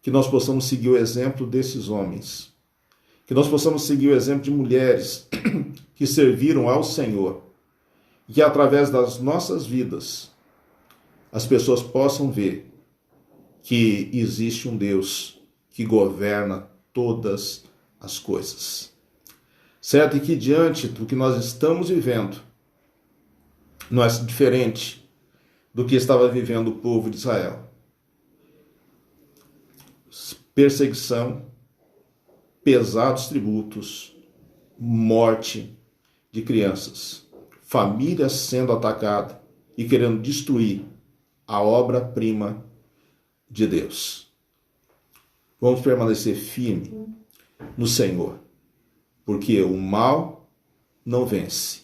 Speaker 1: que nós possamos seguir o exemplo desses homens, que nós possamos seguir o exemplo de mulheres que serviram ao Senhor, e que através das nossas vidas as pessoas possam ver que existe um Deus que governa todas as coisas. Certo? E que diante do que nós estamos vivendo, não é diferente do que estava vivendo o povo de Israel. Perseguição, pesados tributos, morte de crianças, famílias sendo atacadas e querendo destruir a obra-prima de Deus. Vamos permanecer firme no Senhor, porque o mal não vence,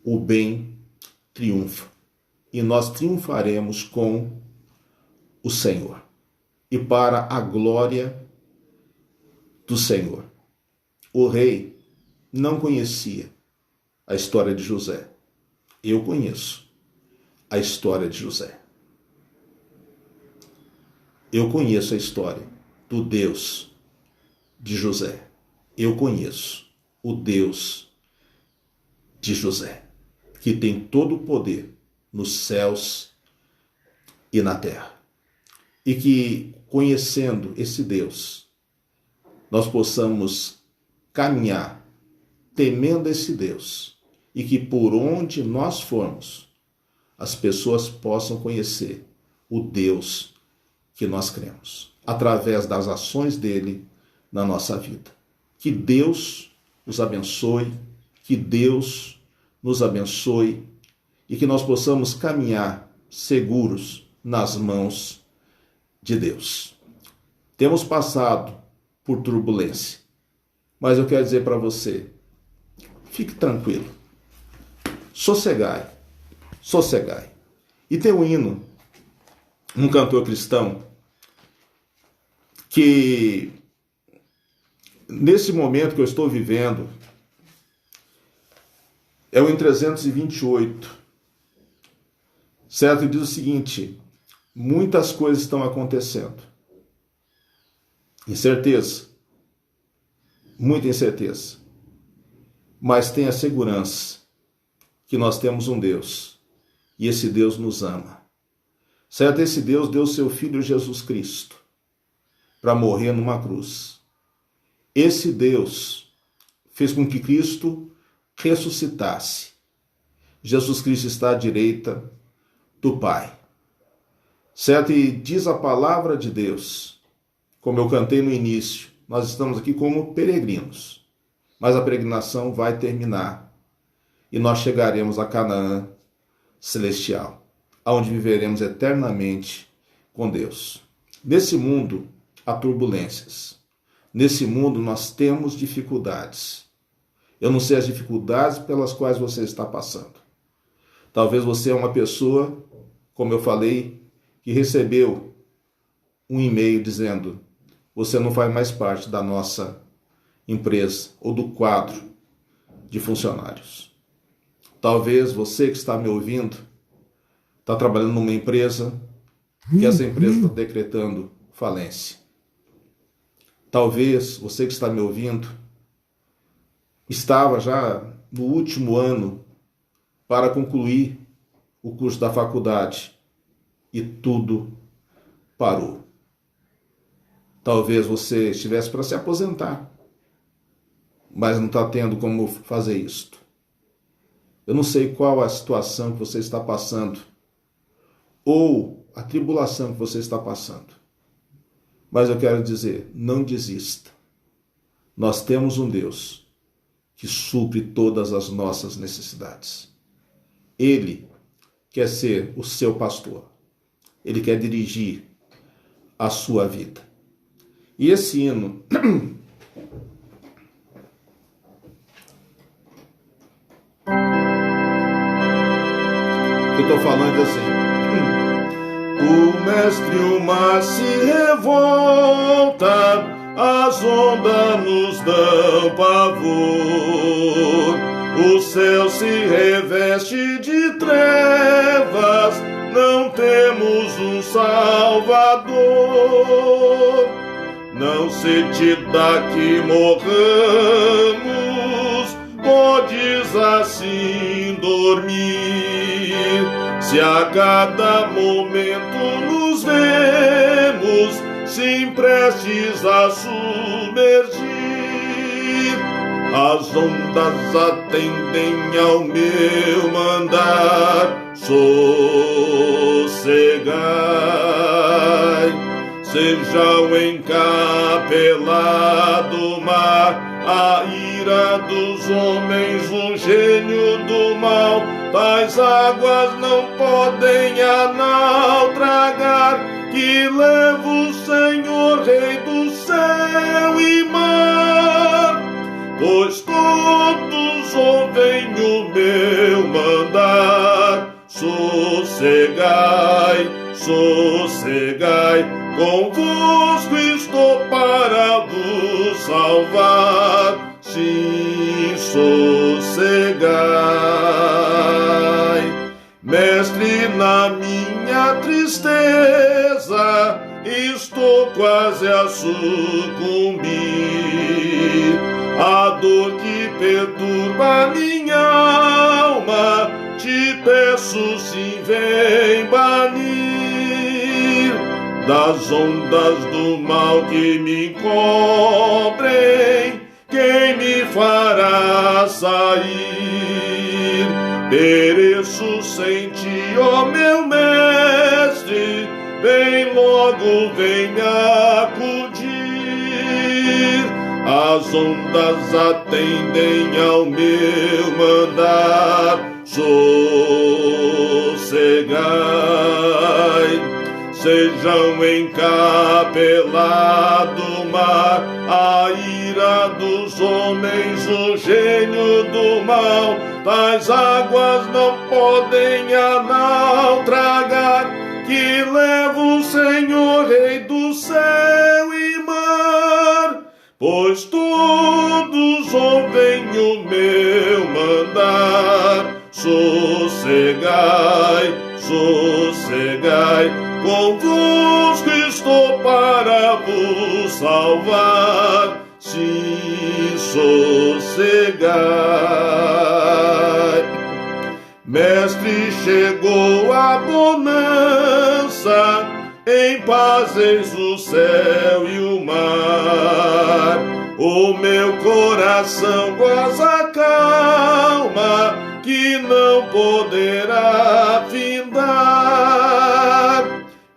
Speaker 1: o bem triunfa, e nós triunfaremos com o Senhor, e para a glória do Senhor. O rei não conhecia a história de José. Eu conheço. a história de José. Eu conheço a história do Deus de José. Eu conheço o Deus de José, que tem todo o poder nos céus e na terra. E que, conhecendo esse Deus, nós possamos caminhar temendo esse Deus e que por onde nós formos, as pessoas possam conhecer o Deus que nós cremos, através das ações dele na nossa vida. Que Deus os abençoe, que Deus nos abençoe e que nós possamos caminhar seguros nas mãos de Deus. Temos passado por turbulência, mas eu quero dizer para você, fique tranquilo, sossegai. E tem um hino, um cantor cristão, que nesse momento que eu estou vivendo, é o em 328, certo? E diz o seguinte: muitas coisas estão acontecendo. Incerteza, muita incerteza. Mas tenha segurança que nós temos um Deus e esse Deus nos ama. Certo? Esse Deus deu seu Filho Jesus Cristo para morrer numa cruz. Esse Deus fez com que Cristo ressuscitasse. Jesus Cristo está à direita do Pai. Certo? E diz a palavra de Deus, como eu cantei no início, nós estamos aqui como peregrinos, mas a peregrinação vai terminar e nós chegaremos a Canaã celestial, onde viveremos eternamente com Deus. Nesse mundo há turbulências, nesse mundo nós temos dificuldades. Eu não sei as dificuldades pelas quais você está passando. Talvez você é uma pessoa, como eu falei, que recebeu um e-mail dizendo: você não faz mais parte da nossa empresa ou do quadro de funcionários. Talvez você que está me ouvindo está trabalhando numa empresa que essa empresa está decretando falência. Talvez você que está me ouvindo estava já no último ano para concluir o curso da faculdade e tudo parou. Talvez você estivesse para se aposentar, mas não está tendo como fazer isto. Eu não sei qual a situação que você está passando ou a tribulação que você está passando, mas eu quero dizer, não desista. Nós temos um Deus que supre todas as nossas necessidades. Ele quer ser o seu pastor. Ele quer dirigir a sua vida. E esse hino que eu estou falando assim: o mestre, o mar se revolta, as ondas nos dão pavor, o céu se reveste de trevas, não temos um Salvador. Não se te dá que morramos, podes assim dormir, se a cada momento nos vemos, se prestes a submergir. As ondas atendem ao meu mandar, sossegai. Seja o encapelado mar, a ira dos homens, o gênio do mal, tais águas não podem a naufragar, que leva o Senhor, Rei do céu e mar. Pois todos ouvem o meu mandar, sossegai, sossegai, convosco estou para vos salvar, sim, sossegai. Mestre, na minha tristeza, estou quase a sucumbir. A dor que perturba minha alma, te peço, sim, vem banir. Das ondas do mal que me cobrem, quem me fará sair? Pereço sem ti, ó meu mestre, vem logo, vem me acudir. As ondas atendem ao meu mandar, sossegai. Sejam encapelado mar, a ira dos homens, o gênio do mal. Tais águas não podem a naufragar, que leva o Senhor, Rei do céu e mar. Pois todos ouvem o meu mandar, sossegai, sossegai. Convosco estou para vos salvar, sim, sossegai. Mestre, chegou a bonança, em paz eis o céu e o mar. O meu coração goza calma, que não poderá findar.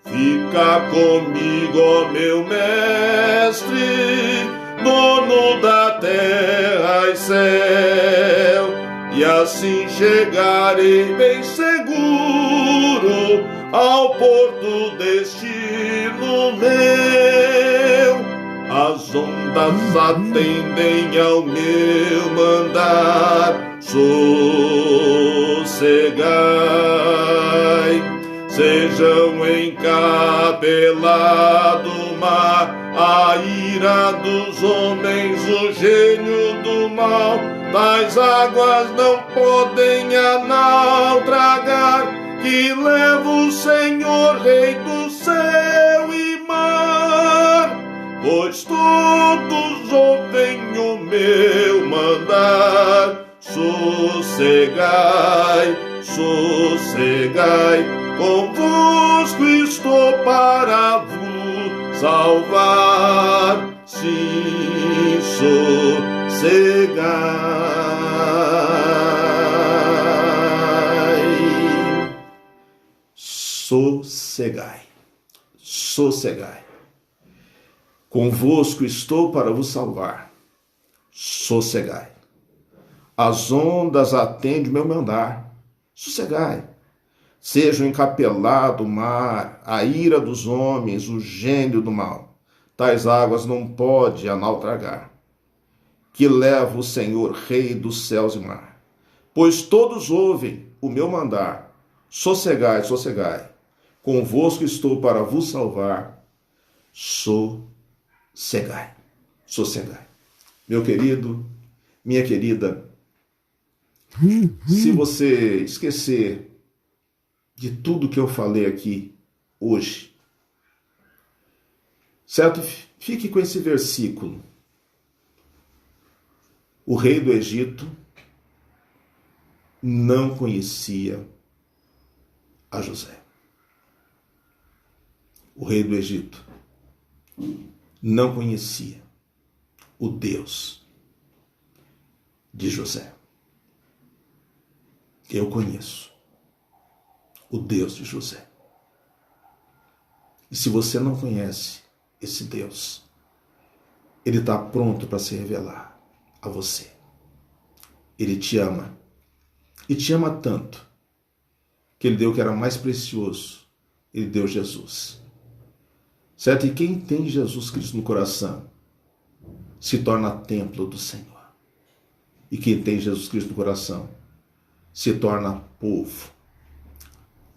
Speaker 1: Fica comigo, ó meu mestre, dono da terra e céu, e assim chegarei bem seguro ao porto destino meu. As ondas atendem ao meu mandar, sossegai. Sejam encapelado mar, a ira dos homens, o gênio do mal. Tais águas não podem a naufragar, que leva o Senhor, Rei do céu e mar. Pois todos ouvem o meu mandar, sossegai, sossegai. Convosco estou para vos salvar, sim, sossegai. Sossegai, sossegai. Convosco estou para vos salvar, sossegai. As ondas atendem o meu mandar, sossegai. Seja encapelado o mar, a ira dos homens, o gênio do mal. Tais águas não pode a naufragar, que leva o Senhor, Rei dos céus e mar. Pois todos ouvem o meu mandar, sossegai, sossegai. Convosco estou para vos salvar, sossegai, sossegai. Meu querido, minha querida, se você esquecer de tudo que eu falei aqui hoje, certo? Fique com esse versículo. O rei do Egito não conhecia a José. O rei do Egito não conhecia o Deus de José. Eu conheço o Deus de José. E se você não conhece esse Deus, Ele está pronto para se revelar a você. Ele te ama. E te ama tanto que Ele deu o que era mais precioso. Ele deu Jesus. Certo? E quem tem Jesus Cristo no coração se torna templo do Senhor. E quem tem Jesus Cristo no coração se torna povo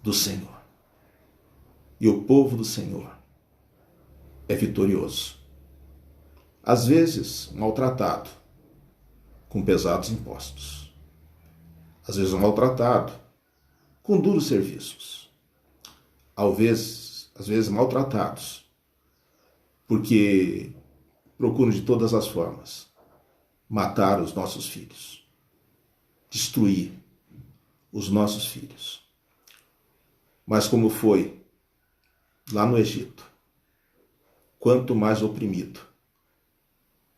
Speaker 1: do Senhor. E o povo do Senhor é vitorioso. Às vezes, maltratado, com pesados impostos. Às vezes, maltratado, com duros serviços, às vezes maltratados, porque procuram de todas as formas matar os nossos filhos, destruir os nossos filhos. Mas como foi lá no Egito, quanto mais oprimido,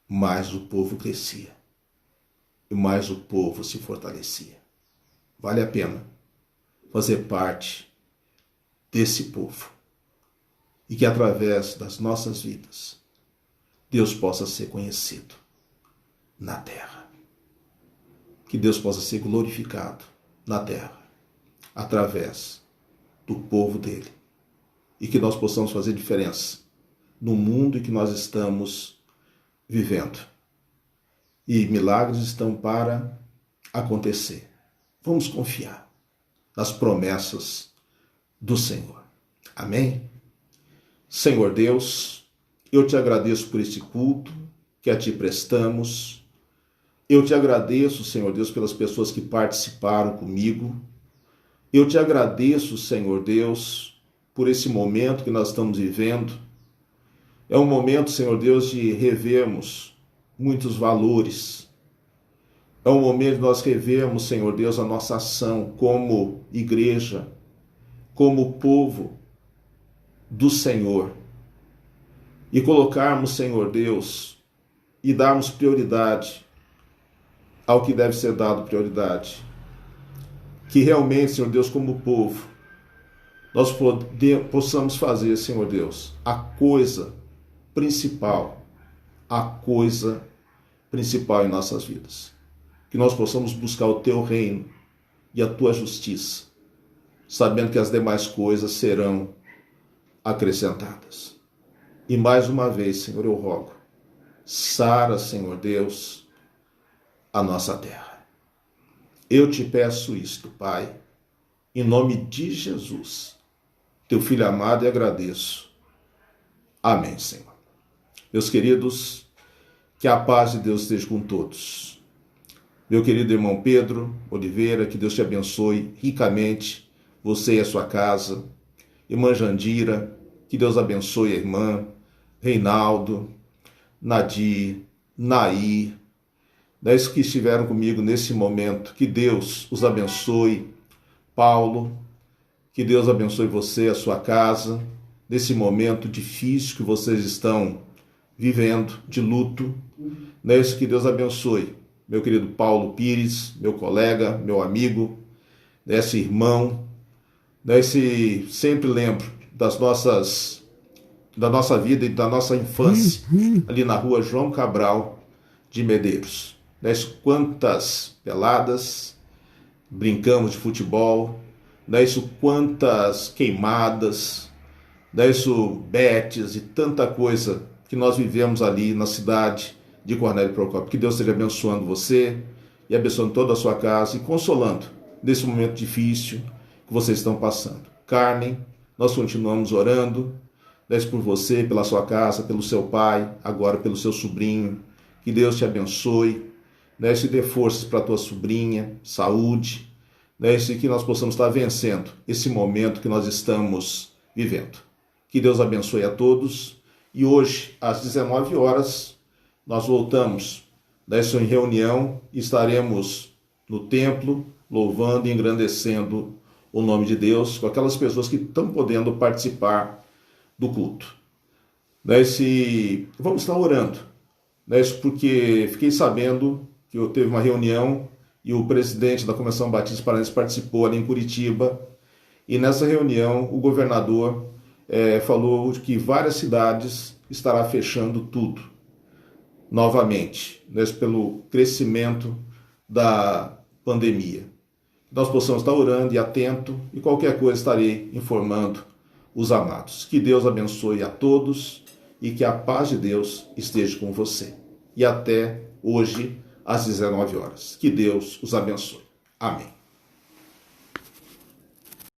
Speaker 1: mais o povo crescia e mais o povo se fortalecia. Vale a pena fazer parte desse povo e que através das nossas vidas Deus possa ser conhecido na terra. Que Deus possa ser glorificado na terra através do povo dele e que nós possamos fazer diferença no mundo em que nós estamos vivendo. E milagres estão para acontecer. Vamos confiar nas promessas do Senhor. Amém? Senhor Deus, eu te agradeço por este culto que a ti prestamos. Eu te agradeço, Senhor Deus, pelas pessoas que participaram comigo. Eu te agradeço, Senhor Deus, por esse momento que nós estamos vivendo. É um momento, Senhor Deus, de revermos muitos valores. É um momento de nós revermos, Senhor Deus, a nossa ação como igreja, como povo do Senhor. E colocarmos, Senhor Deus, e darmos prioridade ao que deve ser dado prioridade. Que realmente, Senhor Deus, como povo, nós possamos fazer, Senhor Deus, a coisa principal em nossas vidas. Que nós possamos buscar o teu reino e a tua justiça, sabendo que as demais coisas serão acrescentadas. E mais uma vez, Senhor, eu rogo, sara, Senhor Deus, a nossa terra. Eu te peço isto, Pai, em nome de Jesus, teu Filho amado, e agradeço. Amém, Senhor. Meus queridos, que a paz de Deus esteja com todos. Meu querido irmão Pedro Oliveira, que Deus te abençoe ricamente, você e a sua casa. Irmã Jandira, que Deus abençoe a irmã. Reinaldo, Nadir, Nair, que estiveram comigo nesse momento, que Deus os abençoe. Paulo, que Deus abençoe você, a sua casa, nesse momento difícil que vocês estão vivendo, de luto. Que Deus abençoe meu querido Paulo Pires, meu colega, meu amigo, esse irmão. Sempre lembro da nossa vida e da nossa infância, ali na rua João Cabral de Medeiros. Quantas peladas, brincamos de futebol, quantas queimadas, betes e tanta coisa que nós vivemos ali na cidade de Cornélio Procópio. Que Deus esteja abençoando você e abençoando toda a sua casa e consolando nesse momento difícil que vocês estão passando. Carmen, nós continuamos orando, por você, pela sua casa, pelo seu pai, agora pelo seu sobrinho. Que Deus te abençoe, e dê forças para a tua sobrinha, saúde, que nós possamos estar vencendo esse momento que nós estamos vivendo. Que Deus abençoe a todos. E hoje, às 19 horas, nós voltamos em reunião e estaremos no templo, louvando e engrandecendo o nome de Deus, com aquelas pessoas que estão podendo participar do culto. Vamos estar orando, porque fiquei sabendo que teve uma reunião e o presidente da Convenção Batista Paranense participou ali em Curitiba, e nessa reunião o governador falou que várias cidades estará fechando tudo novamente, pelo crescimento da pandemia. Nós possamos estar orando e atento, e qualquer coisa estarei informando os amados. Que Deus abençoe a todos e que a paz de Deus esteja com você. E até hoje, às 19 horas. Que Deus os abençoe. Amém.